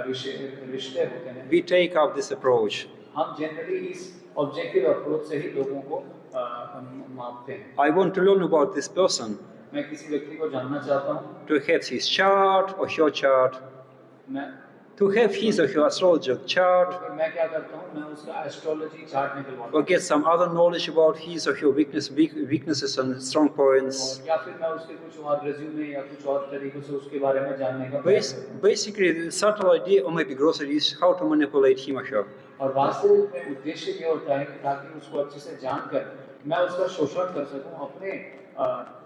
रिश्ते होते हैं we take up this approach. हम जनरली इस ऑब्जेक्टिव अप्रोच से ही लोगों को मापते हैं। I want to learn about this person, मैं किसी व्यक्ति को जानना चाहता हूँ, to have his chart or her chart, मैं to have his or her astrological तो chart, फिर मैं क्या करता हूँ, मैं उसका एस्ट्रोलॉजी चार्ट निकलवाता or हूँ get some other knowledge about his or her weaknesses and strong points. और या फिर मैं उसके कुछ और रिज्यूमे या कुछ और तरीकों से उसके बारे में जानने का प्रयास करता हूँ। Basically, the subtle idea or maybe gross idea is how to manipulate him or her. और वास्तविक में उद्देश्य ये होता है कि ताकि उसको अच्छे से जानकर मैं उसका शोषण कर सकूं अपने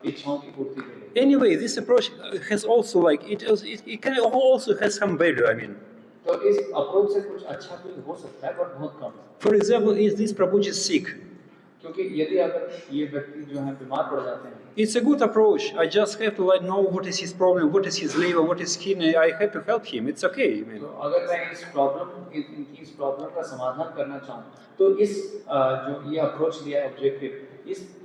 इच्छाओं की पूर्ति के लिए। Anyway, this approach has also like it can also has some value. I mean, तो इस अप्रोच से कुछ अच्छा कुछ हो सकता है पर बहुत कम है। for example, is this Prabhuji sick? क्योंकि यदि अगर ये व्यक्ति जो है बीमार पड़ जाते हैं It's a good approach. I just have to like know what is his problem, what is his liver, what is kidney. I have to help him. It's okay. I mean, तो अगर मैं इस प्रॉब्लम का समाधान करना चाहूँ तो इस जो ये अप्रोच लिया ऑब्जेक्टिव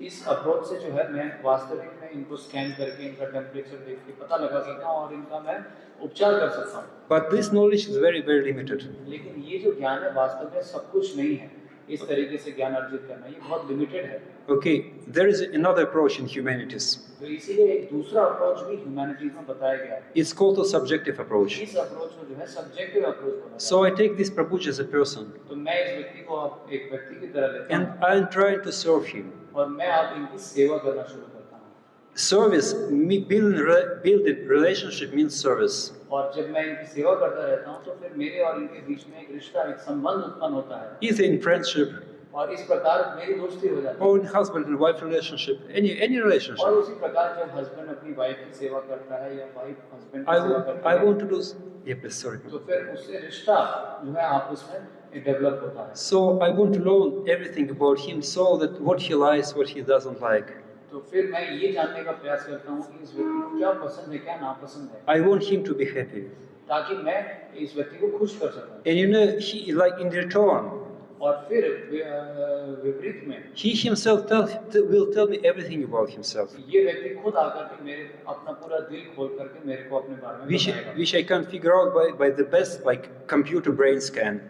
इस अप्रोच से जो है मैं वास्तविक में इनको स्कैन करके इनका टेम्परेचर देख के पता लगा सकता हूँ और इनका मैं उपचार कर सकता हूँ। but this knowledge is very limited. लेकिन ये जो ज्ञान है वास्तव में सब कुछ नहीं है। इस तरीके से ज्ञान अर्जित करना, ये बहुत लिमिटेड है। Okay, there is another approach in humanities. तो इसीलिए एक दूसरा अप्रोच भी ह्यूमैनिटीज में बताया गया है। It's called the subjective approach. इस अप्रोच को जो है सब्जेक्टिव अप्रोच बोला जाता So I take this Prabhuji as a person, है। तो मैं इस व्यक्ति को अब एक व्यक्ति की तरह लेता and हूँ I'm trying to serve him. और मैं अब इनकी सेवा करना शुरू करता हूँ। Service, building relationship means service. और जब मैं इनकी सेवा करता रहता हूँ तो फिर मेरे और इनके बीच में एक रिश्ता, एक संबंध उत्पन्न होता है Either in friendship, और इस प्रकार मेरी दोस्ती हो जाती है। or in husband and wife relationship, any और relationship. उसी प्रकार जब हस्बैंड अपनी वाइफ की सेवा करता है या वाइफ हस्बैंड I की सेवा want, करती I है, want to do. Yeah, please, sorry. तो फिर उससे रिश्ता जो है आपस में डेवलप होता है। So I want to learn everything about him, so that what he likes, what he doesn't like. तो फिर मैं ये जानने का प्रयास करता हूँ कि इस व्यक्ति को क्या पसंद है, क्या नापसंद है, I want him to be happy. ताकि मैं इस व्यक्ति को खुश कर सकूँ। And you know, he like in return, और फिर विपरीत में he himself will tell me everything about himself, ये व्यक्ति खुद आकर के मेरे अपना पूरा दिल खोल करके मेरे को अपने बारे में बताएगा। which I can figure out by the best like computer brain scan.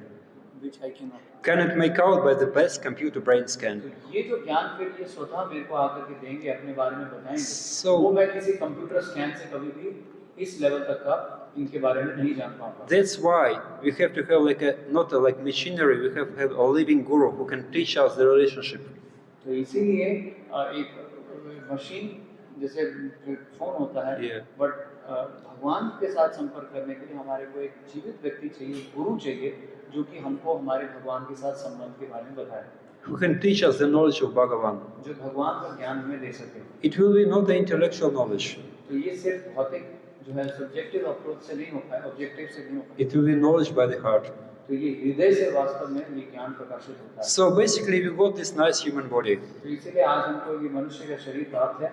Which I cannot. Cannot make out by the best computer brain scan. तो ये जो ज्ञान फिर ये स्वतः मेरे को आकर के देंगे, अपने बारे में बताएंगे, So- वो मैं किसी कंप्यूटर स्कैन से कभी भी इस लेवल तक का इनके बारे में नहीं जान पाऊंगा। That's why we have to have like a not a, like machinery. We have to have a living guru who can teach us the relationship. तो इसीलिए एक मशीन जैसे फोन होता है, Yeah. बट भगवान के साथ संपर्क करने के लिए हमारे को एक जीवित व्यक्ति चाहिए, गुरु चाहिए, जो कि हमको हमारे भगवान के साथ संबंध के बारे में बताए, Who can teach us the knowledge of Bhagavan. जो भगवान का ज्ञान हमें दे सके। It will be not the intellectual knowledge. तो ये सिर्फ भौतिक जो है सब्जेक्टिव अप्रोच से नहीं हो पाए, ऑब्जेक्टिव से नहीं हो पाए, It will be knowledge by the heart. तो ये हृदय से वास्तव में ये ज्ञान प्रकाशित होता है। So basically, we got this nice human body. तो इसीलिए आज हमको ये मनुष्य का शरीर प्राप्त है।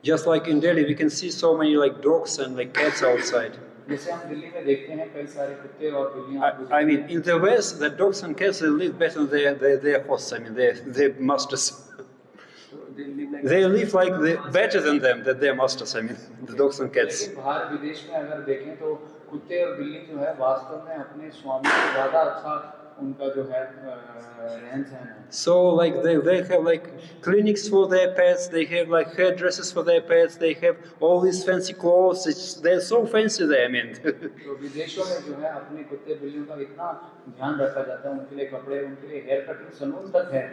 Just like in Delhi, we can see so many like dogs and like cats outside. जैसे हम दिल्ली में देखते हैं कई सारे कुत्ते और बिल्लियां। I mean, in the West, the dogs and cats they live better than their hosts. I mean, their masters. They live like better than them, than their masters. I mean, the dogs and cats. लेकिन बाहर विदेश में अगर देखें तो कुत्ते और बिल्ली जो है वास्तव में अपने स्वामी से ज़्यादा अच्छा उनका जो है रहन सहन है। So like they have like clinics for their pets. They have like hairdressers for their pets. They have all these fancy clothes. They're so fancy there. I mean. तो विदेशों में जो है अपने कुत्ते बिल्लियों का इतना ध्यान रखा जाता है, उनके लिए कपड़े, उनके लिए हेयर कटिंग सलून तक है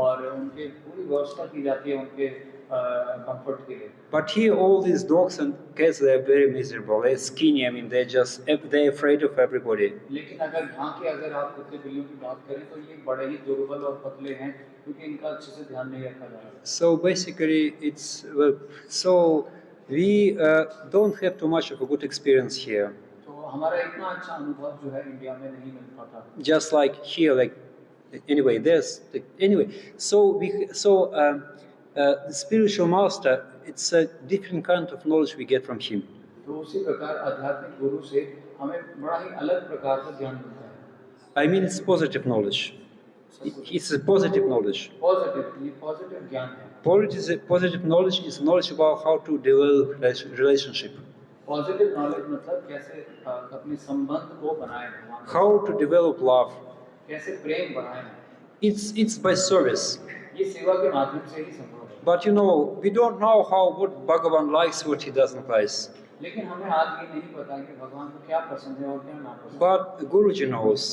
और उनके पूरी व्यवस्था की जाती है उनके कंफर्ट के लिए। But here, all these dogs and cats, they're very miserable. They're skinny. I mean, they're afraid of everybody. लेकिन अगर यहाँ के अगर आप कुत्ते बिल्लियों की बात करें तो ये बड़े ही दुर्बल और पतले हैं क्योंकि इनका अच्छे से ध्यान नहीं रखा जा रहा। So basically, it's so we don't have too much of a good experience here. तो हमारा इतना अच्छा अनुभव जो है इंडिया में नहीं मिल पाता। Just like here, like anyway, the spiritual master. It's a different kind of knowledge we get from him. तो उसी प्रकार आध्यात्मिक गुरु से हमें बड़ा ही अलग प्रकार का ज्ञान मिलता है। I mean, it's positive knowledge. It's a positive knowledge. Positive, ये पॉजिटिव ज्ञान है। Positive knowledge is knowledge about how to develop relationship, positive knowledge मतलब कैसे अपने संबंध को बनाए भगवान से, how to develop love. कैसे प्रेम बढ़ाए। It's by service. ये सेवा के माध्यम से ही संभव है। But you know, we don't know what Bhagavan likes, what he doesn't like. लेकिन हमें आज ये नहीं पता कि भगवान को क्या पसंद है और क्या नापसंद है। But Guruji knows.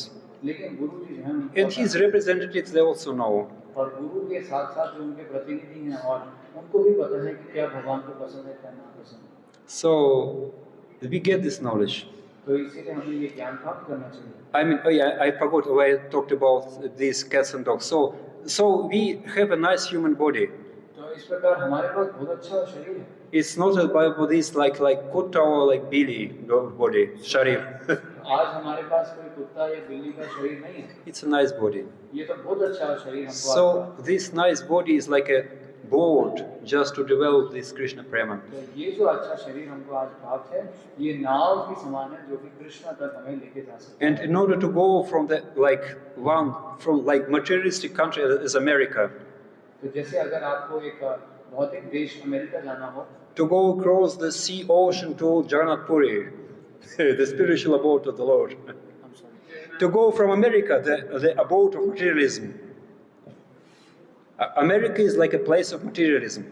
लेकिन गुरु जी जो है उनको And पता his है। representatives, they also know. और गुरु के साथ साथ जो उनके प्रतिनिधि हैं और उनको भी पता है कि क्या भगवान को पसंद है, क्या नापसंद है। So we get this knowledge. तो इसीलिए हमें ये ज्ञान प्राप्त करना चाहिए। I mean, oh yeah, I forgot why I talked about these cats and dogs. So we have a nice human body. तो इस प्रकार हमारे पास बहुत अच्छा शरीर है। It's not about this like Kutta or like Billy body, Sharir. आज हमारे पास कोई कुत्ता या बिल्ली का शरीर नहीं है। It's a nice body. ये तो बहुत अच्छा शरीर हमको So आता है। this nice body is like a boat just to develop this Krishna prema. तो ये जो अच्छा शरीर हमको आज प्राप्त है, ये नाव की समान है जो कि कृष्ण तक हमें लेके जा सकते हैं। And in order to go from materialistic country as America, तो जैसे अगर आपको एक भौतिक देश अमेरिका जाना हो, to go across the sea ocean to Jagannath Puri, the spiritual abode of the Lord. To go from America, the abode of materialism, America is like a place of materialism.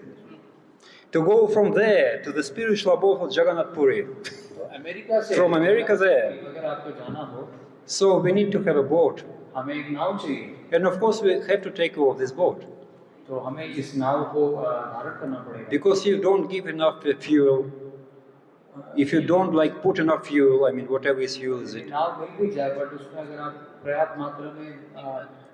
To go from there to the spiritual abode of Jagannath Puri. तो America से From America there. अगर आपको जाना हो, So we need to have a boat. हमें एक नाव चाहिए, And of course we have to take over this boat. तो हमें इस नाव को धारण करना पड़ेगा. Because you don't give enough fuel, if you don't like put enough fuel, I mean whatever is fuel is it. नाव मिल भी जाए, बट उसमें अगर आप पर्याप्त मात्रा में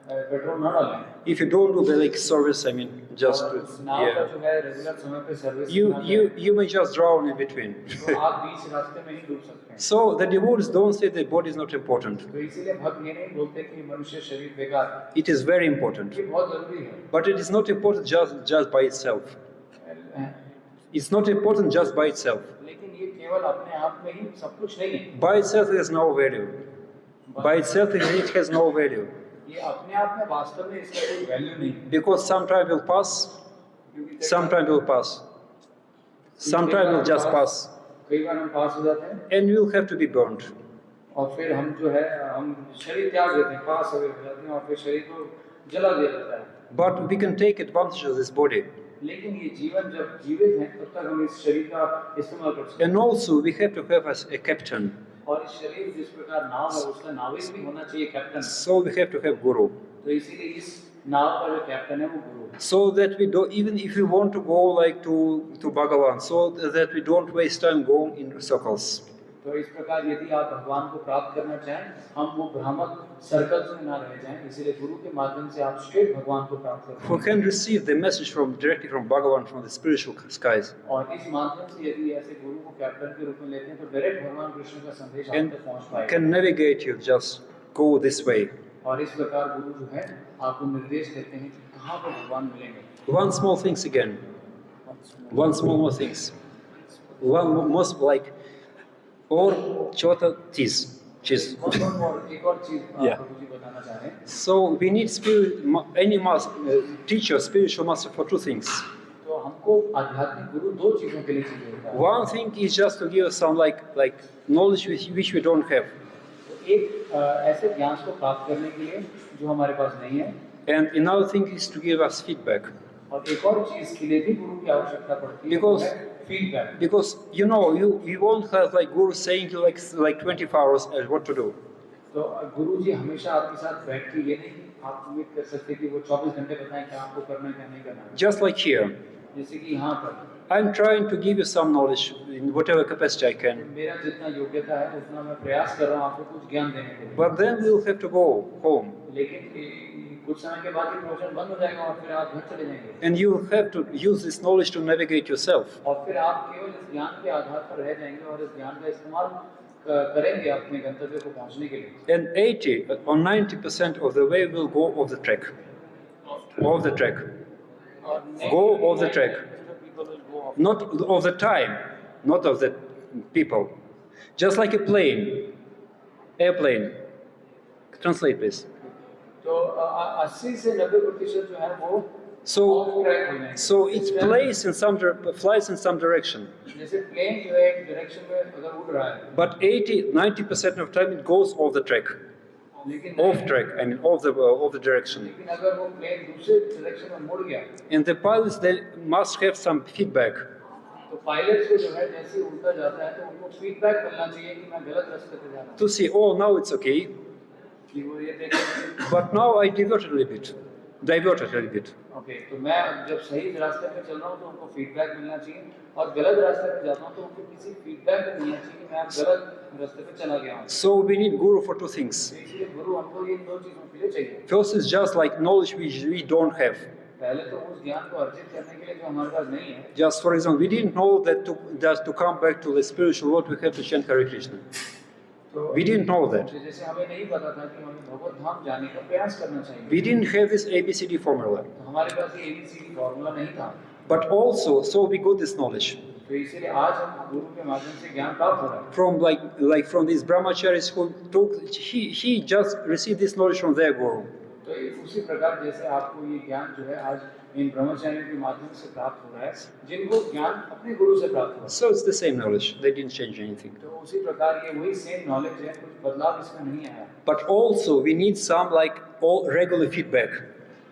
पेट्रोल न डालें, If you don't do the like service, I mean just और उस नाव का yeah, जो है रेगुलर समय पे service you may just drown in between. तो आप बीच रास्ते में ही डूब सकते हैं. So the devotees don't say the body is not important. तो इसीलिए भक्त ये नहीं बोलते कि मनुष्य शरीर बेकार है. It is very important, ये बहुत जरूरी है. but it is not important just by itself. It's not important just by itself. लेकिन ये केवल अपने आप में ही सब कुछ नहीं है. By itself it has no value. By itself it has no value. ये अपने आप में वास्तव में इसका कोई वैल्यू नहीं है. Because some time will pass, क्योंकि some time will pass. Some time will just pass. कई बार हम पास हो जाते हैं And you will have to be burned. और फिर हम जो है हम शरीर त्याग देते हैं, पास हो जाते हैं और फिर शरीर को जला दिया जाता है. But we can take advantage of this body. लेकिन ये जीवन जब जीवित है तब तक हम इस शरीर का इस्तेमाल कर सकते हैं. And also we have to have a captain. और इस शरीर जिस प्रकार नाव है उसका नाविक भी होना चाहिए, captain. So we have to have guru. तो इसीलिए इस नाव का जो कैप्टन है वो गुरु है. So that we don't, even if we want to go like to Bhagavan, so that we don't waste time going in circles. तो इस प्रकार यदि आप भगवान को प्राप्त करना चाहें, हम वो भ्रामक सर्कल्स में ना रह जाएं, इसीलिए गुरु के माध्यम से आप स्ट्रेट भगवान को प्राप्त कर Who can receive the message directly from Bhagavan from the spiritual skies. और इस माध्यम से यदि ऐसे गुरु को कैप्टन के रूप में लेते हैं तो डायरेक्ट भगवान कृष्ण का संदेश आप And तक पहुंच पाएगा. can navigate you, just go this way. और इस प्रकार गुरु जो है आपको निर्देश देते हैं कि कहाँ पर भगवान मिलेंगे. One small things again. One small more things. One most like, or chota cheese. और एक और चीज Yeah. प्रभु जी बताना चाह रहे हैं. So we need any teacher, spiritual master for two things. तो हमको आध्यात्मिक गुरु दो चीजों के लिए चाहिए होता है. One thing is just to give us some like knowledge which we don't have, तो एक ऐसे ज्ञान को प्राप्त करने के लिए जो हमारे पास नहीं है, and another thing is to give us feedback. और एक और चीज के लिए भी गुरु की आवश्यकता पड़ती है, Because- वो है feedback. Because you won't have like guru saying to like 24 hours what to do. तो गुरु जी हमेशा आपके साथ बैठ के ये नहीं कि आप उम्मीद कर सकते कि वो 24 घंटे बताएं क्या आपको करना है क्या नहीं करना है. Just like here, जैसे कि यहाँ पर I'm trying to give you some knowledge in whatever capacity I can. मेरा जितना योग्यता है उतना मैं प्रयास कर रहा हूँ आपको कुछ ज्ञान देने के लिए. But then we'll have to go home, लेकिन कुछ समय के बाद ये प्रवचन बंद हो जाएगा और फिर आप घर चले जाएंगे. and you will have to use this knowledge to navigate yourself. और फिर आप केवल इस ज्ञान के आधार पर रह जाएंगे और इस ज्ञान का इस्तेमाल करेंगे अपने गंतव्य को पहुंचने के लिए. And 80 or 90% of the way will go off the track. Off the track. Go off the track. Not of the time, not of the people. Just like a plane, airplane. Translate please. तो 80 से 90% जो है वो So, off track हो जाएंगे. so it flies in some direction. जैसे plane जो है एक डायरेक्शन में अगर उड़ रहा है, But 80-90% of time it goes off the track. लेकिन Off track, I mean off the direction. लेकिन अगर वो प्लेन दूसरे डायरेक्शन में मुड़ गया And the pilots they must have some feedback. तो पायलट्स को जो है जैसे ही उड़ता जाता है तो उनको फीडबैक मिलना चाहिए कि मैं गलत रास्ते पे जा रहा हूँ. To see, oh now it's okay. कि वो ये देखें But now I diverted a little bit. Okay, तो मैं जब सही रास्ते पे चल रहा हूँ तो उनको फीडबैक मिलना चाहिए और गलत रास्ते पे जाता हूँ तो उनको किसी फीडबैक भी मिलना चाहिए कि मैं अब गलत रास्ते पे चला गया हूँ. So we need guru for two things. तो इसलिए गुरु हमको ये दो चीजों के लिए चाहिए. First is just like knowledge which we don't have. पहले तो उस ज्ञान को अर्जित करने के लिए जो हमारे पास नहीं है. Just for example, we didn't know that to come back to the spiritual world we have to chant Hare Krishna. तो We didn't know that. जैसे हमें नहीं पता था कि हमें भगवत धाम जाने का प्रयास करना चाहिए. We didn't have this ABCD formula. तो हमारे पास ये ABCD फॉर्मूला नहीं था. But also, so we got this knowledge तो इसीलिए आज हम गुरु के माध्यम से ज्ञान प्राप्त हो रहा है. from like from these brahmacharis who took. He just received this knowledge from their guru. तो उसी प्रकार जैसे आपको ये ज्ञान जो है आज इन ब्रह्मचारियों के माध्यम से प्राप्त हो रहा है, जिनको ज्ञान अपने गुरु से प्राप्त हुआ. So it's the same knowledge. They didn't change anything. तो उसी प्रकार ये वही सेम नॉलेज है, कुछ बदलाव इसमें नहीं आया. But also we need some like all regular feedback.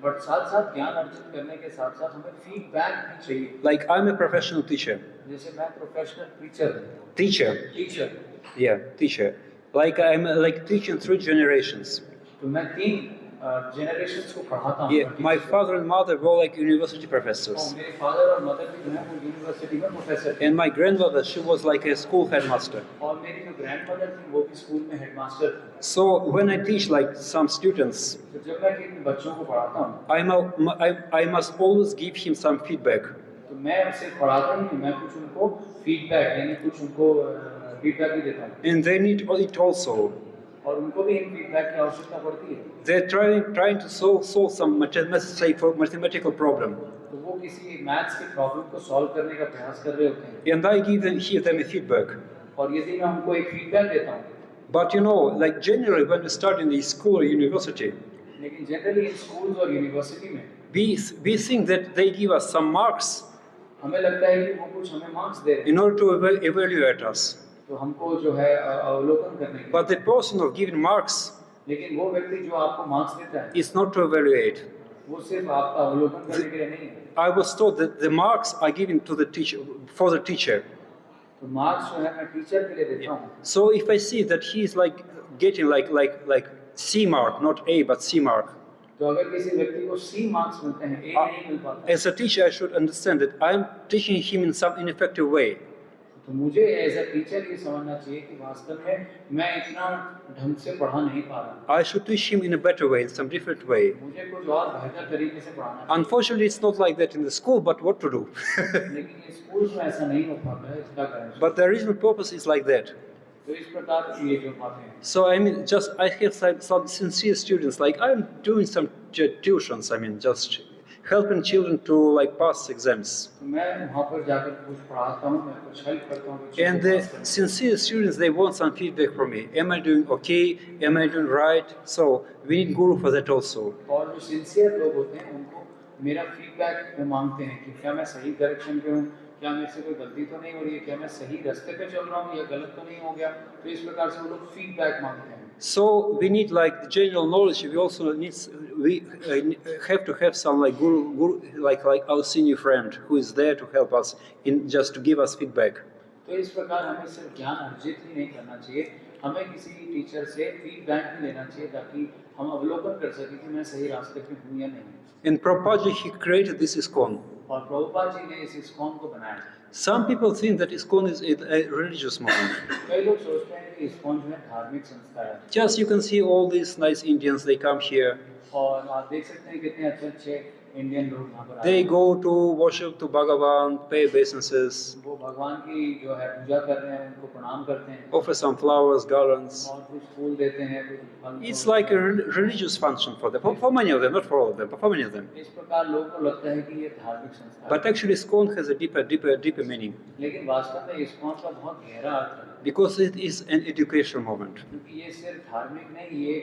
But साथ साथ ज्ञान अर्जित करने के साथ साथ हमें फीडबैक भी चाहिए। Like I'm a professional teacher. जैसे मैं प्रोफेशनल टीचर हूँ, Teacher. Teacher, Yeah, teacher. Like I'm like teaching 3 generations. तो मैं 3 जनरेशंस को पढ़ाता हूँ। Yeah, my father and mother were like university professors. और मेरे फादर और मदर भी जो है वो यूनिवर्सिटी में प्रोफेसर थे। And my grandmother, she was like a school headmaster. और मेरी जो ग्रैंडमदर थी वो भी स्कूल में हेडमास्टर थी। So when I teach like some students, तो जब मैं इन बच्चों को पढ़ाता हूँ I must always give him some feedback. तो मैं उनसे पढ़ाता ही नहीं, मैं कुछ उनको फीडबैक यानी कुछ उनको फीडबैक भी देता हूँ। And they need it also. और उनको भी इन फीडबैक की आवश्यकता पड़ती है। They're trying to solve some mathematical problem. तो वो किसी मैथ्स के प्रॉब्लम को सॉल्व करने का प्रयास कर रहे होते हैं। And I give them a feedback. और यदि मैं उनको एक फीडबैक देता हूँ, But you know, like generally when we start in the school or university, लेकिन जनरली इन स्कूल्स और यूनिवर्सिटी में we think that they give us some marks हमें लगता है कि वो कुछ हमें मार्क्स दे रहे हैं, in order to evaluate us. तो हमको जो है अवलोकन करने के लिए। But the person of giving marks लेकिन वो व्यक्ति जो आपको मार्क्स देता है is not to evaluate. वो सिर्फ आपका अवलोकन करने के लिए नहीं है। I was told that the marks are given to the teacher for the teacher. तो मार्क्स जो है मैं टीचर के लिए देता हूँ। So if I see that he is like getting like C mark, not A but C mark, तो अगर किसी व्यक्ति को सी मार्क्स मिलते हैं, ए नहीं मिल पाता, as a teacher I should understand that I am teaching him in some ineffective way. तो मुझे एज अ टीचर ये समझना चाहिए कि वास्तव में मैं इतना ढंग से पढ़ा नहीं पा रहा। I should teach him in a better way, in some different way. मुझे कुछ और बेहतर तरीके से पढ़ाना चाहिए। Unfortunately, it's not like that in the school, but what to do? लेकिन ये स्कूल में ऐसा नहीं हो पाता है, इसका कारण। But the original purpose is like that. तो इस प्रकार ये जो बातें हैं। So I mean, I have some sincere students. Like I'm doing some tuitions. I mean, just helping children to like pass exams. तो मैं वहाँ पर जाकर कुछ पढ़ाता हूँ, मैं कुछ हेल्प करता हूँ बच्चों And को the पास करने में। sincere students, they want some feedback from me. Am I doing okay? Am I doing right? So we need guru for that also. और जो सिंसियर लोग होते हैं उनको मेरा फीडबैक वो मांगते हैं कि क्या मैं सही डायरेक्शन पे हूँ, क्या मेरे से कोई गलती तो नहीं हो रही है, क्या मैं सही रास्ते पे चल रहा हूँ या गलत तो नहीं हो गया। तो इस प्रकार से वो लोग फीडबैक मांगते हैं। So we need like the general knowledge. We also have to have some like guru like our senior friend who is there to help us in just to give us feedback. तो इस प्रकार हमें सिर्फ ज्ञान अर्जित ही नहीं करना चाहिए, हमें किसी टीचर से फीडबैक भी लेना चाहिए ताकि हम अवलोकन कर सकें कि मैं सही रास्ते पे हूँ या नहीं। And Prabhupada he created this ISKCON. और प्रभुपाद जी ने इस ISKCON को बनाया। Some people think that ISKCON is a religious movement. कई लोग सोचते हैं कि ISKCON जो है धार्मिक संस्था है। Just you can see all these nice Indians, they come here. और आप देख सकते हैं कितने अच्छे इंडियन लोग यहाँ पर आते They हैं। go to worship to Bhagavan, pay obeisances, वो भगवान की जो है पूजा कर रहे हैं, उनको प्रणाम करते हैं offer some flowers, garlands. और कुछ फूल देते हैं, कुछ फल। It's like a religious function for them, for many of them, not for all of them, but for many of them. इस प्रकार लोगों को लगता है कि ये धार्मिक संस्था है। But actually ISKCON has a deeper meaning लेकिन वास्तव में ISKCON का बहुत गहरा अर्थ है, because it is an educational movement. क्योंकि ये सिर्फ धार्मिक नहीं, ये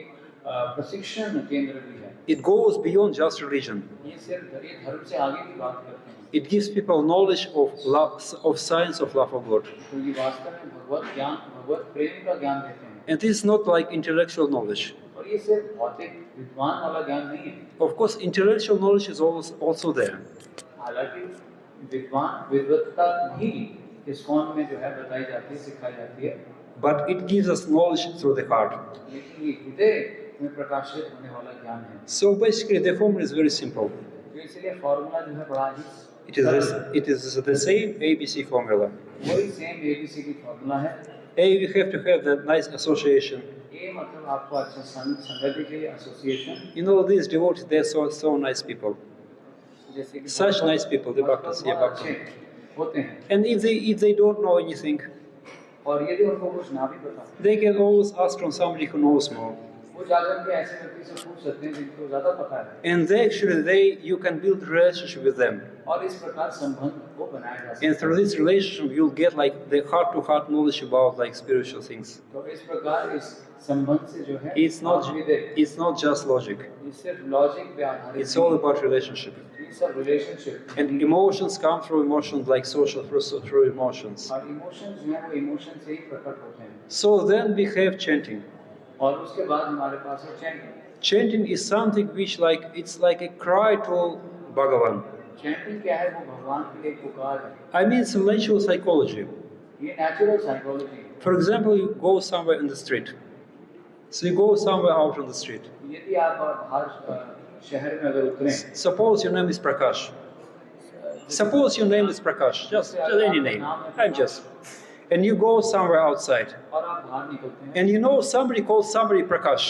प्रशिक्षण केंद्र भी है। It goes beyond just religion. ये सिर्फ ये धर्म से आगे की बात करते हैं। It gives people knowledge of love, of science of love of God. तो ये वास्तव में भगवत ज्ञान, भगवत प्रेम का ज्ञान देते हैं। And this is not like intellectual knowledge. और ये सिर्फ भौतिक विद्वान वाला ज्ञान नहीं है। Of course, intellectual knowledge is also there. हालांकि विद्वत्ता भी ISKCON में जो है बताई जाती है, सिखाई जाती है, But it gives us knowledge through the heart. लेकिन ये हृदय में प्रकाशित होने वाला ज्ञान है। So basically, the formula is very simple. तो इसलिए फॉर्मूला जो है बड़ा ही It is the same ABC formula. वही सेम ABC की फॉर्मूला है। A, we have to have the nice association. ए मतलब आपको अच्छा संगति के लिए association, You know, these devotees, they're so nice people. जैसे कि Such nice people, the bhaktas, yeah, बहुत bhaktas. अच्छे होते हैं। And if they don't know anything, और यदि उनको कुछ ना भी पता, they can always ask from somebody who knows more. वो जाकर के ऐसे व्यक्ति से पूछ सकते हैं जिनको ज़्यादा पता है। And you can build relationship with them. और इस प्रकार संबंध को बनाया जा सकता And है। through this relationship, you'll get like the heart-to-heart knowledge about like spiritual things. तो इस प्रकार इस संबंध से जो है It's not just logic. ये सिर्फ लॉजिक पे आधारित It's all about relationship. ये सब relationship And emotions come through emotions, like through emotions. और इमोशंस जो है वो इमोशन से ही प्रकट होते हैं। So then we have chanting. और उसके बाद हमारे पास है chanting. Chanting is something which it's like a cry to Bhagavan. Chanting क्या है? वो भगवान के लिए एक पुकार है। I mean, it's natural psychology. ये नेचुरल साइकोलॉजी है। For example, you go somewhere in the street. So you go somewhere out on the street. यदि आप बाहर शहर में अगर उतरें, Suppose your name is Prakash. Suppose your name is Prakash, just any name. I'm just. And you go somewhere outside. और आप बाहर निकलते हैं, And you know somebody calls somebody Prakash.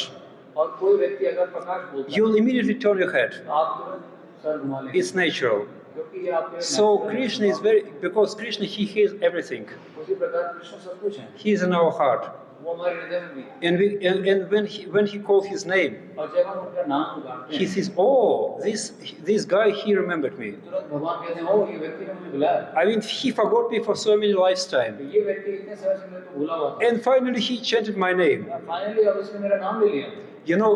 और कोई व्यक्ति अगर प्रकाश बोलता है, You'll immediately turn your head. तो आप तुरंत सर घुमा लेंगे, It's natural. क्योंकि ये आपके So natural Krishna is because Krishna, he hears everything. उसी प्रकार कृष्ण सब कुछ है, He is in our heart. वो हमारे हृदय में भी है। And when he calls his name, और जब हम उनका नाम पुकारते he हैं, says, oh, this guy, he remembered me. तुरंत भगवान कहते हैं, ओ ये व्यक्ति ने मुझे बुलाया, I mean, he forgot me for so many lifetimes. तो ये व्यक्ति इतने समय से मेरे को भूला हुआ था, And finally he chanted my name. Finally अब इसने मेरा नाम ले लिया। You know,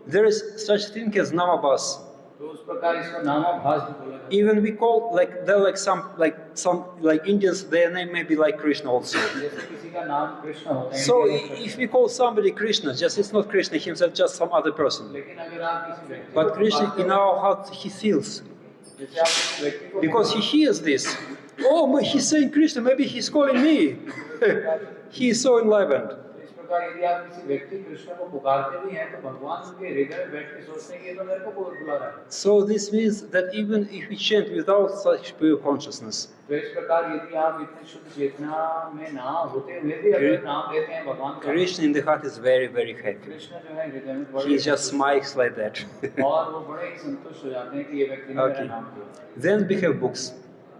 there is such thing as Namabas. तो उस प्रकार इसको नामाभास भी बोला जाता है। Even we call, they're some Indians, their name may be like Krishna also. जैसे किसी का नाम कृष्ण होता है, So इंडियन में if we call somebody Krishna, it's not Krishna himself, just some other person. लेकिन अगर आप किसी व्यक्ति But को Krishna पुकारते in हो, our heart, he feels. जैसे आप किसी व्यक्ति को Because he hears this. Oh, he's saying Krishna, maybe he's calling me. He is so enlivened. तो इस प्रकार यदि आप किसी व्यक्ति कृष्ण को पुकारते भी हैं, तो भगवान उनके हृदय में बैठ के सोचते हैं कि ये तो मेरे को बुला रहा है। So this means that even if we chant without such pure consciousness, तो इस प्रकार यदि आप इतनी शुद्ध चेतना में ना होते हुए भी अगर नाम लेते हैं भगवान का, Krishna in the heart is very, very happy. Krishna जो है हृदय में बड़े He just smiles like that. और वो बड़े ही संतुष्ट हो जाते हैं कि ये व्यक्ति ने मेरा Okay. नाम लिया। Then we have books.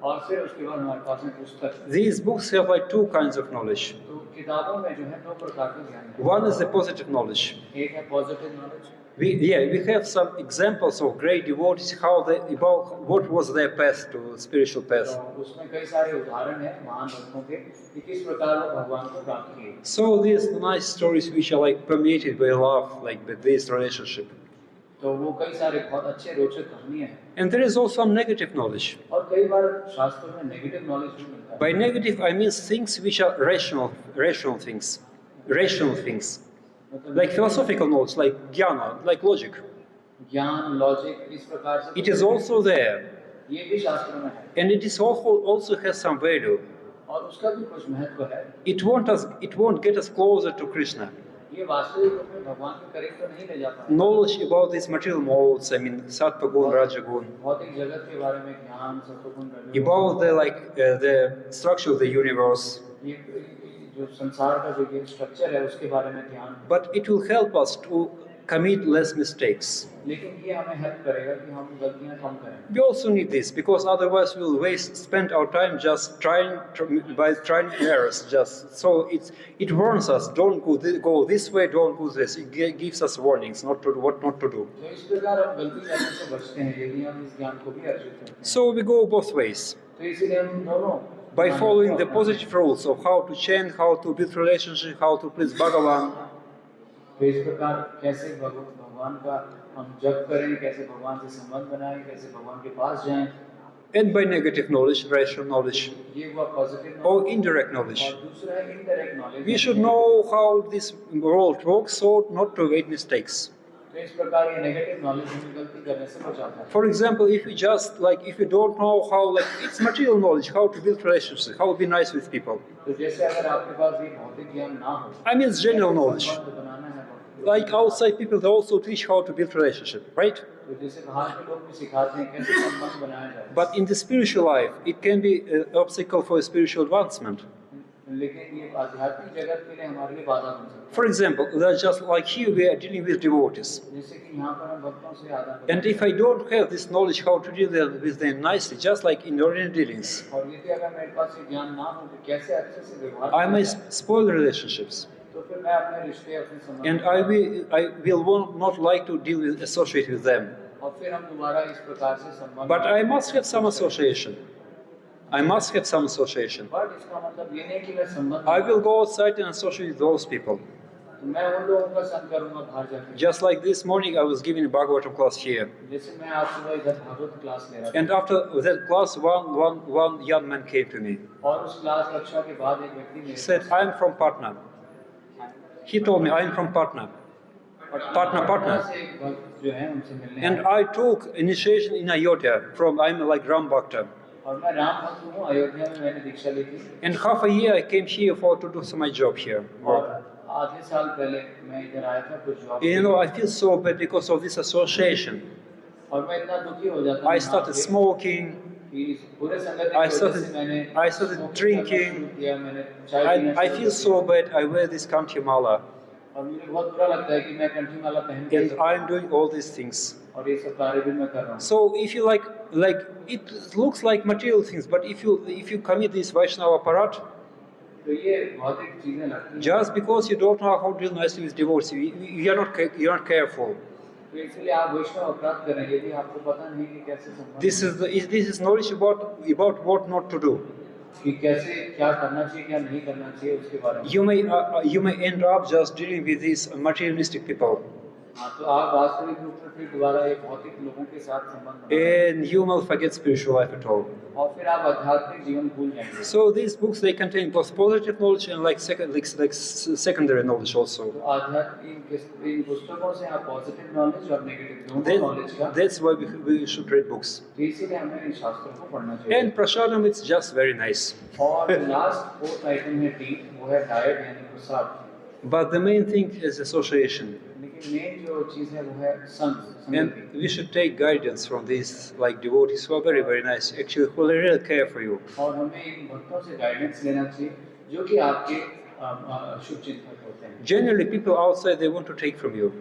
और फिर उसके बाद हमारे पास में पुस्तक, These books have like two kinds of knowledge. तो किताबों में जो है दो प्रकार का ज्ञान है। One is the positive knowledge. एक है positive knowledge, We have some examples of great devotees, about what was their path to spiritual तो path. उसमें कई सारे उदाहरण हैं महान भक्तों के कि किस प्रकार वो भगवान को प्राप्त किए। So these nice stories which are like permeated by love, like with this relationship. तो वो कई सारे बहुत अच्छे रोचक कहानियां हैं। And there is also some negative knowledge. और कई बार शास्त्रों में नेगेटिव नॉलेज भी मिलता है। By negative, I mean things which are rational things, मतलब like philosophical knowledge, like jnana, like logic. ज्ञान, लॉजिक, इस प्रकार से It is also there, ये भी शास्त्रों में है and it is also has some value. और उसका भी कुछ महत्व है। It won't get us closer to Krishna. ये वास्तविक रूप में भगवान के करीब तो नहीं ले जा पाएगा। Knowledge about these material modes, I mean sattva gun, raja gun, भौतिक जगत के बारे में ज्ञान, सत्वगुण, रजोगुण, about the structure of the universe. ये जो संसार का जो ये स्ट्रक्चर है उसके बारे में ज्ञान, But it will help us to commit less mistakes. लेकिन ये हमें हेल्प करेगा कि हम गलतियां कम करें। We also need this because otherwise we will spend our time just trying errors. So it warns us, don't go this way, don't go this. It gives us warnings what not to do. तो इस प्रकार हम गलती करने से बचते हैं यदि हम इस ज्ञान को भी अर्जित करते हैं। So we go both ways. तो इसीलिए हम दोनों By following the positive rules of how to chant, how to build relationship, how to please Bhagavan, तो इस प्रकार कैसे भगवान का हम जप करें, कैसे भगवान से संबंध बनाएं, कैसे भगवान के पास जाएं, and by negative knowledge, rational knowledge, ये हुआ positive or knowledge. indirect knowledge. और दूसरा है indirect knowledge. We should know how this world works so not to make mistakes. तो इस प्रकार ये नेगेटिव नॉलेज हमें गलती करने से बचाता है। For example, if you don't know how, it's material knowledge, how to build relationships, how to be nice with people. तो जैसे अगर आपके पास ये भौतिक ज्ञान ना हो, I mean, it's general knowledge. संबंध बनाना है, Like outside people, they also teach how to build relationship, right? तो जैसे बाहर के लोग भी सिखाते हैं कैसे संबंध बनाया जाए। But in the spiritual life, it can be an obstacle for spiritual advancement. लेकिन ये आध्यात्मिक जगत के लिए हमारे लिए बाधा बन सकता For example, that's just like here we are dealing with devotees. है। जैसे कि यहाँ पर हम भक्तों से आदान And if I don't have this knowledge how to deal with them nicely, just like in ordinary dealings, और यदि अगर मेरे पास ये ज्ञान ना हो कि कैसे अच्छे से व्यवहार I may किया जाए, spoil relationships. तो फिर मैं अपने रिश्ते अपने संबंध And I will not like to associate with them. और फिर हम दोबारा इस प्रकार से संबंध But I must have some association. But इसका मतलब ये नहीं कि मैं संबंध I will go outside and associate with those people. तो मैं उन लोगों का संग करूंगा बाहर जाकर। Just like this morning, I was giving a Bhagavatam class here. जैसे मैं आज सुबह इधर भागवत क्लास ले रहा था And after that class, one young man came to me. और उस क्लास कक्षा के बाद एक व्यक्ति He मेरे said, I'm from Patna. He told me, I'm from Patna. partner. से एक भक्त जो है उनसे मिलने And आए। I took initiation in Ayodhya from, I'm like Ram Bhakta. और मैं राम भक्त हूँ, अयोध्या में मैंने दीक्षा ली थी। And half a year I came here for to do some my job here. और आधे साल पहले मैं इधर आया था कुछ job You know, I feel so bad because of this association. और मैं इतना दुखी हो जाता हूँ I started यहाँ पे smoking, कि इस पूरे संगठन I की वजह से मैंने started smoking drinking. करना शुरू किया, मैंने चाय पीना I शुरू feel किया। so bad. I wear this kanthi mala और मुझे बहुत बुरा लगता है कि मैं कंठी माला पहन के and I'm doing all these things. और ये सब कार्य भी मैं कर रहा हूँ। So if you like it looks like material things, but if you commit this Vaishnava apparat, तो ये भौतिक चीजें लगती हैं। just because you don't know how to deal nicely with divorce, you're not careful. तो इसलिए आप वैष्णव अपराध कर रहे हैं यदि आपको पता नहीं कि कैसे संबंध This is knowledge about what not to do. कि कैसे क्या करना चाहिए क्या नहीं करना चाहिए उसके बारे में। You may end up just dealing with these materialistic people, हाँ, तो आप वास्तविक रूप में फिर दोबारा एक भौतिक लोगों के साथ संबंध बनाएंगे and you will forget spiritual life at all. और फिर आप आध्यात्मिक जीवन भूल जाएंगे। So these books they contain both positive knowledge and like secondary knowledge also. तो आध्यात्मिक इन पुस्तकों से आप पॉजिटिव नॉलेज और नेगेटिव दोनों नॉलेज का That's why we should read books. तो इसीलिए हमें इन शास्त्रों को पढ़ना चाहिए। And prasadam, it's just very nice. और लास्ट फोर्थ आइटम है टी वो है डाइट यानी प्रसाद। But the main thing is association. लेकिन मेन जो चीज़ है वो है संगति। And we should take guidance from these like devotees who are very, very nice, actually who really care for you. और हमें इन भक्तों से गाइडेंस लेना चाहिए जो कि आपके शुभ चिंतक होते हैं। Generally, people outside, they want to take from you.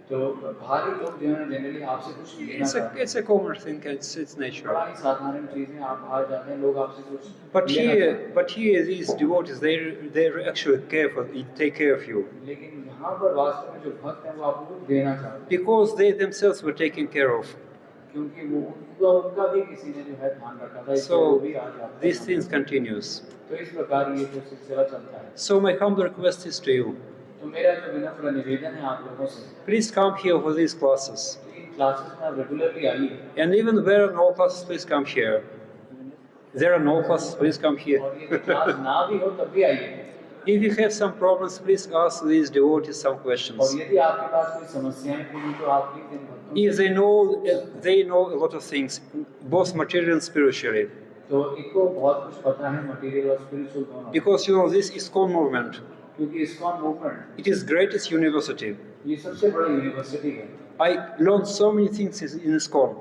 तो बाहरी लोग जो है जनरली आपसे कुछ लेना चाहते हैं। It's a common thing, it's nature. बड़ा ही साधारण चीज़ है, आप बाहर जाते हैं लोग आपसे कुछ But लेना चाहते हैं। here, these devotees, they actually care for, take care of you. लेकिन यहाँ पर वास्तव में जो भक्त हैं वो आपको कुछ देना चाहते हैं Because they themselves were taken care of. क्योंकि वो उनका भी किसी ने जो है ध्यान रखा था इसलिए So वो भी आज आपके these साथ things हैं। continues. तो इस प्रकार ये जो सिलसिला चलता है। So my humble request is to you, तो मेरा जो विनम्र निवेदन है आप लोगों से please come here for these classes. In classes में आप रेगुलरली आइए And even if there are no classes, please come here. There are no classes, please come here. और यदि क्लास ना भी हो तब भी आइए। If you have some problems, please ask these devotees some और questions. यदि आपके पास कोई समस्याएं थी तो आप प्लीज इन भक्तों If they know a lot of things, both material and spiritually. तो इनको बहुत कुछ पता है मटेरियल और स्पिरिचुअल दोनों Because you know this ISKCON movement, क्योंकि ISKCON movement it is greatest university. ये सबसे बड़ी यूनिवर्सिटी है। I learned so many things in ISKCON.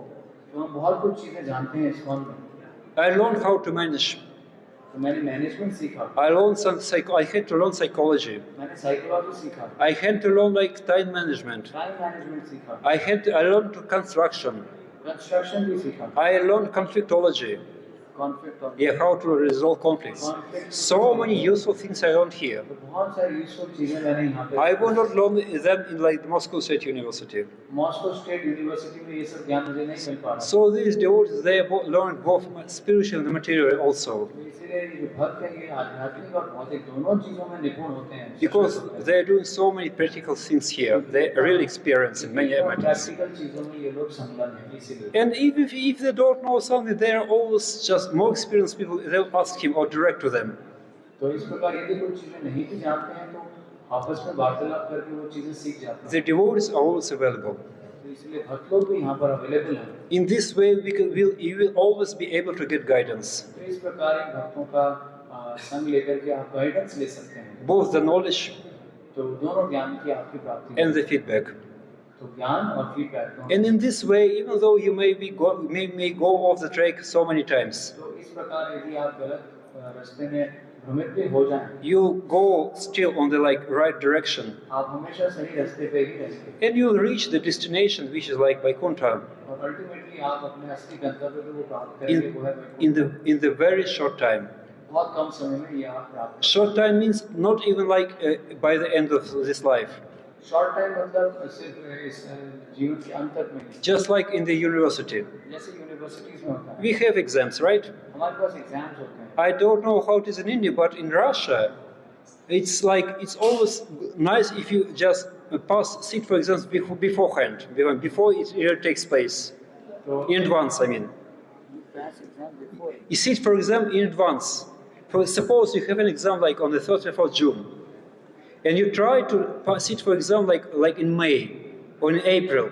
तो हम बहुत कुछ चीजें जानते हैं इस्कॉन में। I learned how to manage. तो मैंने मैनेजमेंट सीखा, I had to learn psychology. मैंने साइकोलॉजी सीखा, I had to learn like time management. Time management सीखा, I learned to construction. Construction भी सीखा, I learned conflictology. कॉन्फ्लिक्ट और Yeah, how to resolve conflicts. So many useful things I learned here. तो बहुत सारी useful चीजें मैंने यहाँ पे I would not learn them in like Moscow State University. Moscow state university में ये सब ज्ञान मुझे नहीं मिल पा रहा। So these devotees, they learned both spiritual and material also. तो इसीलिए ये भक्त हैं ये आध्यात्मिक और भौतिक दोनों चीजों में निपुण होते हैं। Because they are doing so many practical things here. They really experience in many matters. Practical चीजों में ये लोग संलग्न हैं इसीलिए। And if they don't know something, they are always just more experienced people. They'll ask him or direct to them. तो इस प्रकार यदि कुछ चीजें नहीं भी जानते हैं तो आपस में वार्तालाप करके वो चीजें सीख जाते हैं। The devotees are always available. तो इसलिए भक्त लोग भी यहाँ पर अवेलेबल हैं। In this way, you will always be able to get guidance, तो इस प्रकार इन भक्तों का संग लेकर के आप गाइडेंस ले सकते हैं। both the knowledge तो दोनों ज्ञान की आपकी प्राप्ति and the feedback. तो ज्ञान और फीडबैक दोनों। And in this way, even though you may go off the track so many times, तो इस प्रकार यदि आप गलत रास्ते में भ्रमित भी हो जाएं, you go still on the like right direction, आप हमेशा सही रास्ते पे ही रहेंगे and you'll reach the destination, which is like Vaikuntha, और अल्टीमेटली आप अपने असली गंतव्य को प्राप्त करेंगे वो है Vaikuntha. in the very short time. बहुत कम समय में ये आप प्राप्त Short time means not even like by the end of this life, short time मतलब सिर्फ इस जीवन के अंत तक में नहीं। just like in the university. जैसे यूनिवर्सिटीज में होता है We have exams, right? हमारे पास एग्जाम्स होते हैं। I don't know how it is in India, but in Russia, it's always nice if you just sit for exams beforehand, before it really takes place, तो in advance. I mean, you sit for exam in advance. Suppose you have an exam like on the 30th of June, and you try to pass it for exam like in May or in April,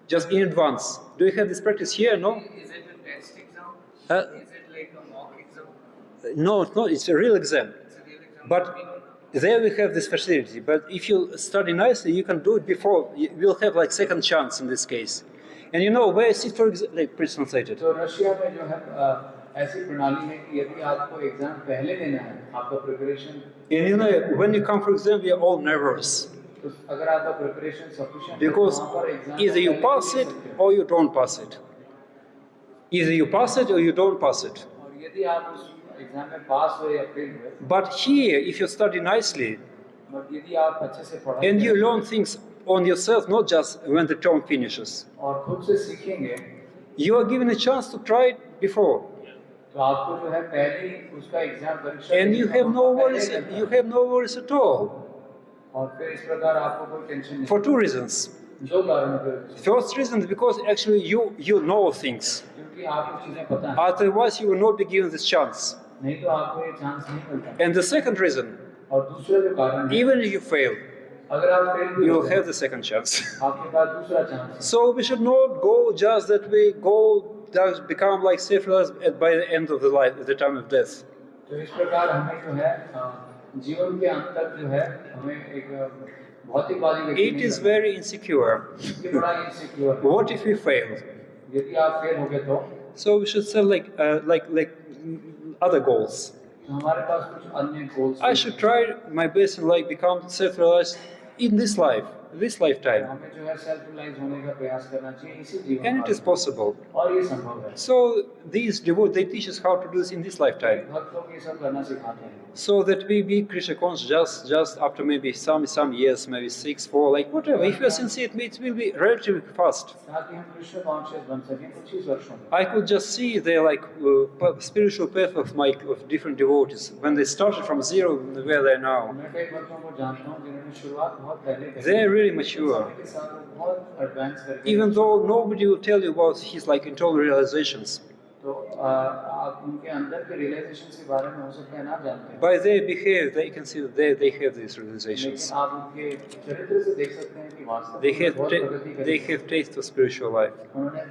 just in advance. Do you have this practice here? No. Is it a test exam? Uh, Is it like a mock exam? No, it's not. It's a real exam. It's a real exam. But there we have this facility. But if you study nicely, you can do it before. You will have like second chance in this case. And you know where is it for like please translate it. तो Russia में जो है ऐसी प्रणाली है कि यदि आपको एग्जाम पहले देना है, आपका preparation, And you know when you come for exam, we are all nervous तो अगर आपका प्रिपरेशन सफिशिएंट है because तो वहाँ पर exam either you pass it or you don't pass it. Either you pass it or you don't pass it. और यदि आप उस एग्जाम में पास हुए या फेल हुए, But here, if you study nicely और यदि आप अच्छे से पढ़ाई and you करें learn things on yourself, not just when the term finishes, और खुद से सीखेंगे, you are given a chance to try it before. तो आपको जो है पहले ही उसका एग्जाम परीक्षा And you देने have का no मौका worries. पहले ही You मिलता है। have no worries at all और फिर इस प्रकार आपको कोई टेंशन नहीं, for two reasons. दो कारणों के वजह से। First reason is because actually you know things. क्योंकि आपको चीजें पता है, Otherwise, you will not be given this chance. नहीं तो आपको ये चांस नहीं मिलता। And the second reason, और दूसरा जो कारण है, even if you fail, अगर आप फेल भी you हो will गए, have the second chance. आपके पास दूसरा चांस है। So we should not go just that we go that become like self-realized by the end of the life, at the time of death. तो इस प्रकार हमें जो है जीवन के अंत तक जो है हमें एक भौतिकवादी व्यक्ति It नहीं is बनना। very insecure. ये बड़ा इनसिक्योर है। What if we fail? यदि आप फेल हो गए तो So we should set like other goals. तो हमारे पास कुछ अन्य goals I should try my best and like become self-realized in this life, this lifetime, हमें जो है सेल्फ रियलाइज होने का प्रयास करना चाहिए इसी जीवन and it काल is में। possible. और ये संभव है। So these devotees they teach us how to do this in this lifetime, भक्तों को ये सब करना सिखाते हैं so that we be Krishna conscious just after maybe some years, maybe 6, 4, like whatever. If you are sincere, it will be relatively fast. ताकि हम Krishna conscious बन सकें कुछ ही वर्षों में। I could just see the like spiritual path of different devotees when they started from zero where they are now. मैं कई भक्तों को जानता हूँ जिन्होंने शुरुआत बहुत पहले करी। They are really mature. समय के साथ वो बहुत एडवांस करके Even though nobody will tell you about his like internal realizations, तो आप उनके अंदर के रियलाइजेशन के बारे में हो सकता है ना जानते हैं, by their behavior they can see that they have these realizations. लेकिन आप उनके चरित्र से देख सकते हैं कि वास्तव They में have बहुत प्रगति they करी। have taste of spiritual life. उन्होंने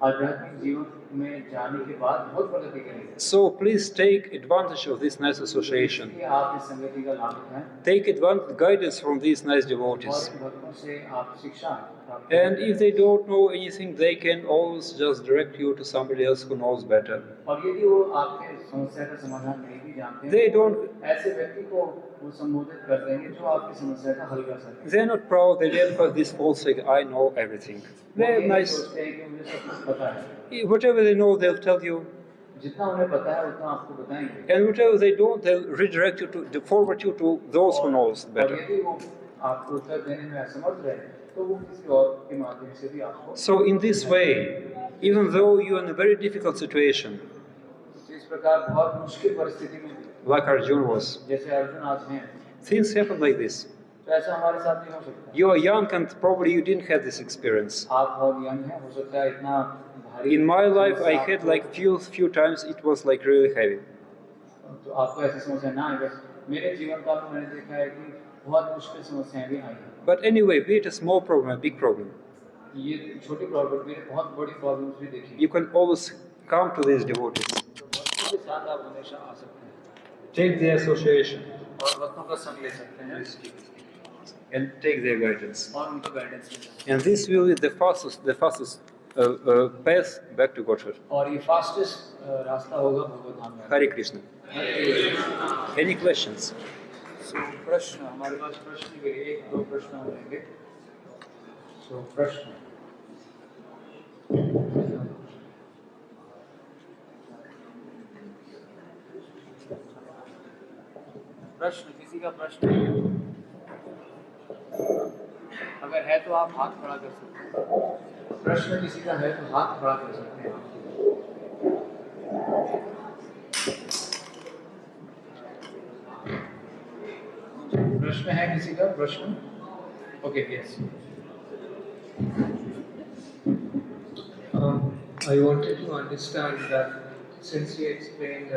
आध्यात्मिक जीवन में जाने के बाद बहुत प्रगति करी है। So please take advantage of this nice association. इसलिए आप इस संगति का लाभ उठाएं Take advantage guidance from these nice और devotees. इन भक्तों से आप शिक्षा प्राप्त करें। And if they don't know anything, they can always just direct you to somebody else who knows better. और यदि वो आपके समस्या का समाधान नहीं भी जानते They हैं, don't. ऐसे व्यक्ति को वो संबोधित कर देंगे जो आपकी समस्या का हल कर सके। They're not proud. They don't have this false thing. I know everything. वो They're ये nice. सोचते हैं कि मुझे सब कुछ पता है। Whatever they know, they'll tell you. जितना उन्हें पता है उतना आपको बताएंगे। And whatever they don't, they'll redirect you to forward you to those who knows और better. यदि वो आपको उत्तर देने में असमर्थ रहे तो वो किसी और के माध्यम से भी आपको So in this way, even though you're in a very difficult situation, इस प्रकार बहुत मुश्किल परिस्थिति में like Arjuna was, जैसे अर्जुन आज हैं, things happen like this. तो ऐसा हमारे साथ भी हो सकता है। You are young and probably you didn't have this experience. आप बहुत यंग हैं, हो सकता है इतना भारी In my life, I समस्या had आपको- like few times it was like really heavy. तो आपको ऐसी समस्या ना आए। मेरे जीवन काल में मैंने देखा है कि बहुत मुश्किल समस्याएं भी आई हैं। But anyway, be it a small problem, a big problem, ये छोटी प्रॉब्लम, मेरे बहुत बड़ी प्रॉब्लम्स भी देखी। you can always come to these devotees. तो भक्तों के साथ आप हमेशा आ सकते हैं Take their association और भक्तों का संग ले सकते हैं and take their guidance. और उनको गाइडेंस ले सकते And this will be the fastest path back to Godhead. हैं और ये फास्टेस्ट रास्ता होगा भगवत धाम में। Hare Krishna. Any questions? सो प्रश्न, हमारे पास प्रश्न के लिए एक दो प्रश्न हम लेंगे। सो प्रश्न, किसी का प्रश्न है? अगर है तो आप हाथ खड़ा कर सकते हैं। प्रश्न किसी का है तो हाथ खड़ा कर सकते हैं। प्रश्न है किसी का प्रश्न? Okay, yes. I wanted to understand that since you explained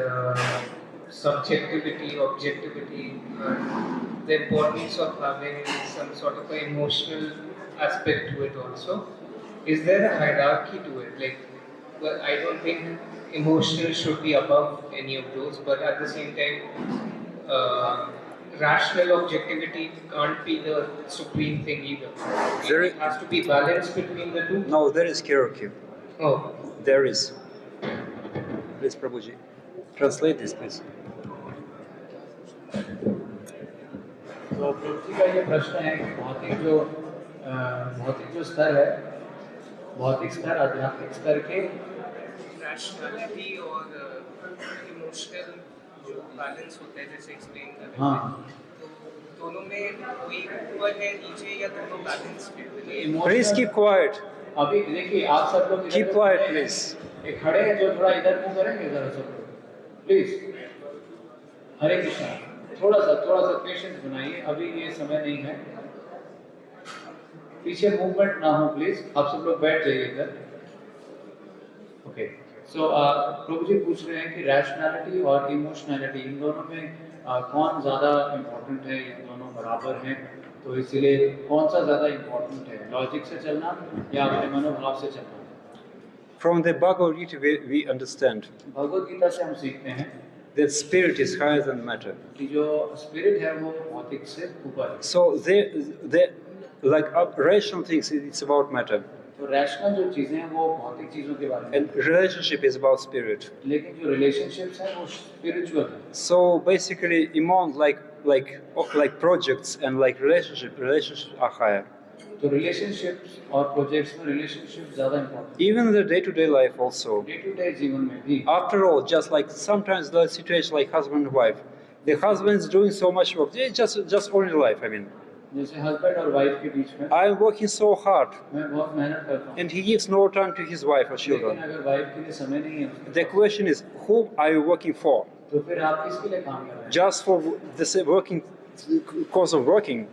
subjectivity, objectivity, the importance of having some sort of an emotional aspect to it also. Is there a hierarchy to it? Like, well, I don't think emotional should be above any of those, but at the same time, rational objectivity can't be the supreme thing either. There It has to be balanced between the two. No, there is hierarchy. Oh, There is. Please, Prabhuji, translate this, please. तो पृथ्वी का ये प्रश्न है कि भौतिक जो स्तर है, भौतिक स्तर आध्यात्मिक स्तर के रैशनैलिटी और इमोशनल जो बैलेंस होता है जैसे एक्सप्लेन कर रहे थे, हाँ तो दोनों में कोई ऊपर है नीचे या दोनों बैलेंस है? Please keep quiet. अभी देखिए आप सब लोग Keep quiet, please. एक खड़े हैं जो थोड़ा इधर मुंह करेंगे जरा सब लोग प्लीज। हरे कृष्णा, थोड़ा सा पेशेंस बनाइए, अभी ये समय नहीं है, पीछे मूवमेंट ना हो प्लीज, आप सब लोग बैठ जाइए इधर। ओके, सो प्रभु जी पूछ रहे हैं कि रैशनैलिटी और इमोशनैलिटी इन दोनों में कौन ज़्यादा इम्पोर्टेंट है, ये दोनों बराबर हैं, तो इसीलिए कौन सा ज़्यादा इम्पोर्टेंट है, लॉजिक से चलना या अपने मनोभाव से चलना? From the Bhagavad Gita, we understand Bhagavad Gita से हम सीखते हैं that spirit is higher than matter. कि जो स्पिरिट है वो भौतिक से ऊपर है। So like rational things, it's about matter, तो रैशनल जो चीज़ें हैं वो भौतिक चीज़ों के बारे में, and relationship is about spirit. लेकिन जो रिलेशनशिप्स हैं वो स्पिरिचुअल है। So basically, among like projects and like relationships are higher. तो रिलेशनशिप्स और प्रोजेक्ट्स में रिलेशनशिप ज़्यादा important Even in the day-to-day life also. Day to day जीवन में भी। After all, just like sometimes the situation like husband and wife, the husband's doing so much work, just only life. I mean, जैसे husband और wife के बीच में I'm working so hard, मैं बहुत मेहनत करता हूँ, and he gives no time to his wife or लेकिन children. अगर वाइफ के लिए समय नहीं है उसके The pass, question is, whom are you working for? तो फिर आप किसके लिए काम कर रहे हैं? Just for the working cause of working.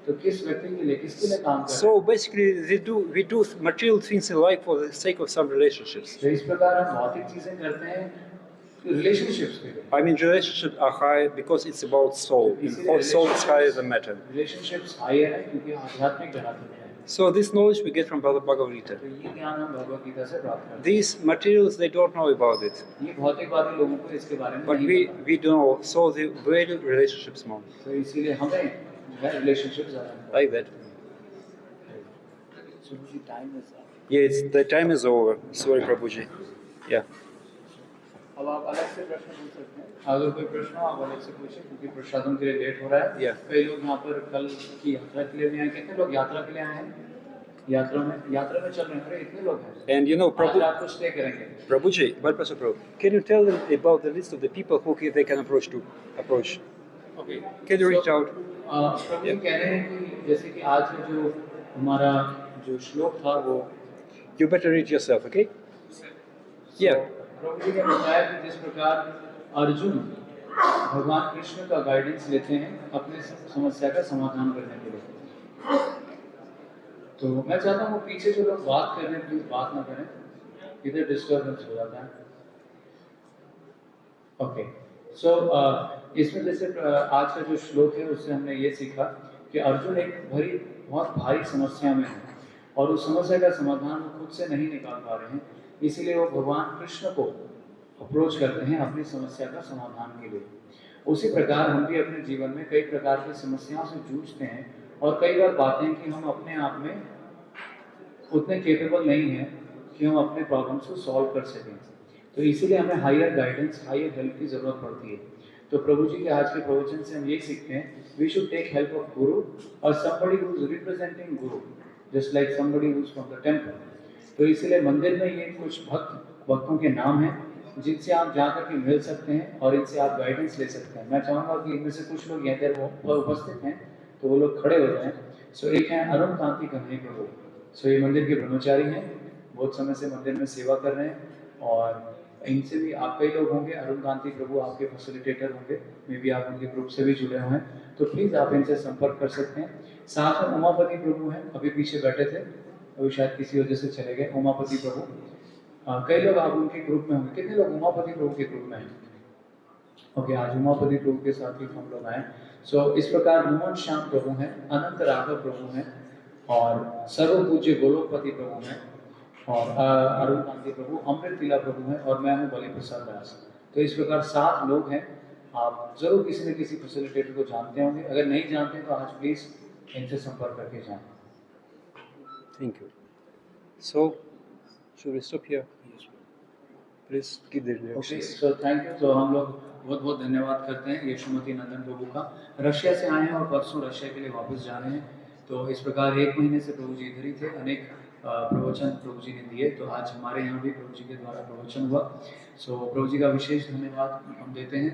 तो किस व्यक्ति के लिए, किसके लिए काम कर रहे हैं? So basically, we do material things in life for the sake of some relationships. तो इस प्रकार हम भौतिक चीजें करते हैं रिलेशनशिप्स के लिए। I mean, relationships are high because it's about soul. And soul is higher than matter. Relationships higher है क्योंकि आध्यात्मिक धरातल है। So this knowledge we get from Bhagavad Gita. तो ये ज्ञान हम भगवद गीता से प्राप्त करते हैं। These materials, they don't know about it. ये भौतिकवादी लोगों को इसके बारे में But नहीं पता। we do know, so they value relationships more. तो इसीलिए हमें जो है रिलेशनशिप ज़्यादा Like that. Time is up. Yeah, the time is over. Sorry, Prabhuji. Yeah. अब आप अलग से प्रश्न पूछ सकते हैं, अगर कोई प्रश्न हो आप अलग से पूछें क्योंकि प्रसादम के लिए लेट हो रहा है। Yeah. कई लोग यहाँ पर कल की यात्रा के लिए नहीं आए, कितने लोग यात्रा के लिए आए हैं? यात्रा में चल रहे हैं, अरे इतने लोग हैं। And you know, आज रात को स्टे करेंगे। Prabhuji, Balpasa Prabhu, can you tell them about the list of the people who they can approach? Okay, Can you reach out? प्रभु जी कह रहे हैं कि जैसे कि आज का जो हमारा जो श्लोक था वो You better read yourself, okay? Yeah. प्रभु जी ने बताया कि जिस प्रकार अर्जुन भगवान कृष्ण का गाइडेंस लेते हैं अपने समस्या का समाधान करने के लिए, तो मैं चाहता हूँ वो पीछे जो लोग बात कर रहे हैं प्लीज बात ना करें, इधर डिस्टर्बेंस हो जाता है। ओके, सो इसमें जैसे आज का जो श्लोक है उससे हमने ये सीखा कि अर्जुन एक बहुत भारी समस्या में है और उस समस्या का समाधान वो खुद से नहीं निकाल पा रहे हैं, इसीलिए वो भगवान कृष्ण को अप्रोच करते हैं अपनी समस्या का समाधान के लिए। उसी प्रकार हम भी अपने जीवन में कई प्रकार की समस्याओं से जूझते हैं और कई बार पाते हैं कि हम अपने आप में उतने केपेबल नहीं हैं कि हम अपने प्रॉब्लम्स को सॉल्व कर सकें, तो इसीलिए हमें हायर गाइडेंस, हायर हेल्प की ज़रूरत पड़ती है। तो प्रभु जी के आज के प्रवचन से हम यही सीखते हैं, we should take help of guru और somebody who is representing Guru, just like somebody who is from the temple। तो इसीलिए मंदिर में ये कुछ भक्तों के नाम हैं जिनसे आप जाकर के मिल सकते हैं और इनसे आप गाइडेंस ले सकते हैं। मैं चाहूँगा कि इनमें से कुछ लोग यहाँ पर उपस्थित हैं तो वो लोग खड़े हो जाएं। सो एक हैं अरुण कांति कन्हैया प्रभु, सो ये मंदिर के ब्रह्मचारी हैं, बहुत समय से मंदिर में सेवा कर रहे हैं और इनसे भी आप कई लोग होंगे, अरुण कांति प्रभु आपके फैसिलिटेटर होंगे, मे बी आप उनके ग्रुप से भी जुड़े हुए हैं, तो प्लीज़ आप इनसे संपर्क कर सकते हैं। साथ में उमापति प्रभु हैं, अभी पीछे बैठे थे, अभी शायद किसी वजह से चले गए। उमापति प्रभु कई लोग आप उनके ग्रुप में होंगे, कितने लोग उमापति प्रभु के ग्रुप में हैं? ओके, आज उमापति प्रभु के साथ ही हम लोग आए। सो इस प्रकार मोहन श्याम प्रभु हैं, अनंत राघव प्रभु हैं, और सर्व पूज्य गोलोकपति प्रभु हैं, और अरुण गांधी प्रभु, अमृत तिला प्रभु हैं, और मैं हूँ बलि प्रसाद दास। तो इस प्रकार 7 लोग हैं। आप जरूर किसी न किसी फैसिलिटेटर को जानते होंगे, अगर नहीं जानते तो आज प्लीज इनसे संपर्क करके जाएं। Thank you. So, should we stop here? Please give the okay, directions. So thank you. तो हम लोग बहुत बहुत धन्यवाद करते हैं यशोमती नंदन प्रभु का। रशिया से आए हैं और परसों रशिया के लिए वापस जा रहे हैं। तो इस प्रकार 1 महीने से प्रभु जी इधर ही थे, अनेक प्रवचन प्रभु जी ने दिए। तो आज हमारे यहाँ भी प्रभु जी के द्वारा प्रवचन हुआ। सो प्रभु जी का विशेष धन्यवाद हम देते हैं।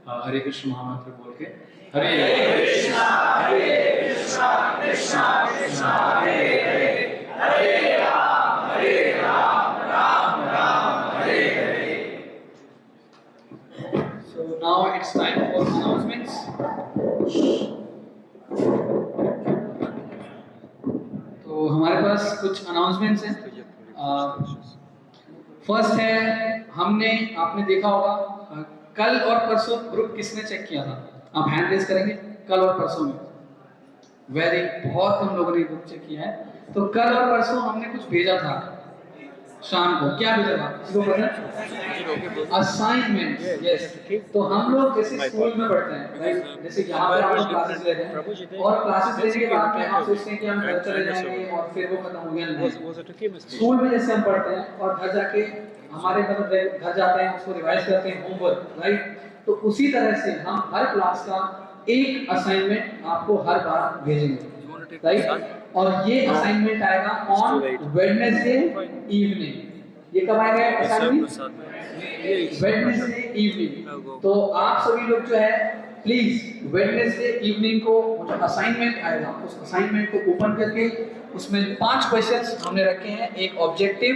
हरे कृष्ण महामंत्र बोल के, हरे कृष्णा कृष्णा कृष्णा हरे हरे, हरे Ram Ram Ram Hare Hare. So now it's time for announcements. तो हमारे पास कुछ अनाउंसमेंट्स हैं। फर्स्ट है, हमने आपने देखा होगा कल और परसों ग्रुप किसने चेक किया था? आप हैंड रेज करेंगे। कल और परसों में बहुत हम लोगों ने ग्रुप चेक किया है। तो कल और परसों हमने कुछ भेजा था शाम को। क्या भेजा था? किसी को पता है? असाइनमेंट। यस। तो हम लोग जैसे स्कूल में पढ़ते हैं, राइट? जैसे यहाँ पे हम लोग क्लासेस ले रहे हैं, और क्लासेस लेने के बाद में आप सोचते हैं कि हम घर चले जाएंगे और फिर वो खत्म हो गया। नहीं, स्कूल में जैसे हम पढ़ते हैं और घर जाके हमारे मतलब घर जाते हैं, उसको रिवाइज करते हैं, होमवर्क, राइट? तो उसी तरह से हम हर क्लास का एक असाइनमेंट आपको हर बार भेजेंगे, राइट? और ये असाइनमेंट आएगा ऑन वेडनेसडे इवनिंग। ये कब आएगा असाइनमेंट? Wednesday evening. तो आप सभी लोग जो है प्लीज वेडनेसडे इवनिंग को जो असाइनमेंट आएगा उस असाइनमेंट को ओपन करके उसमें 5 क्वेश्चंस हमने रखे हैं। एक ऑब्जेक्टिव,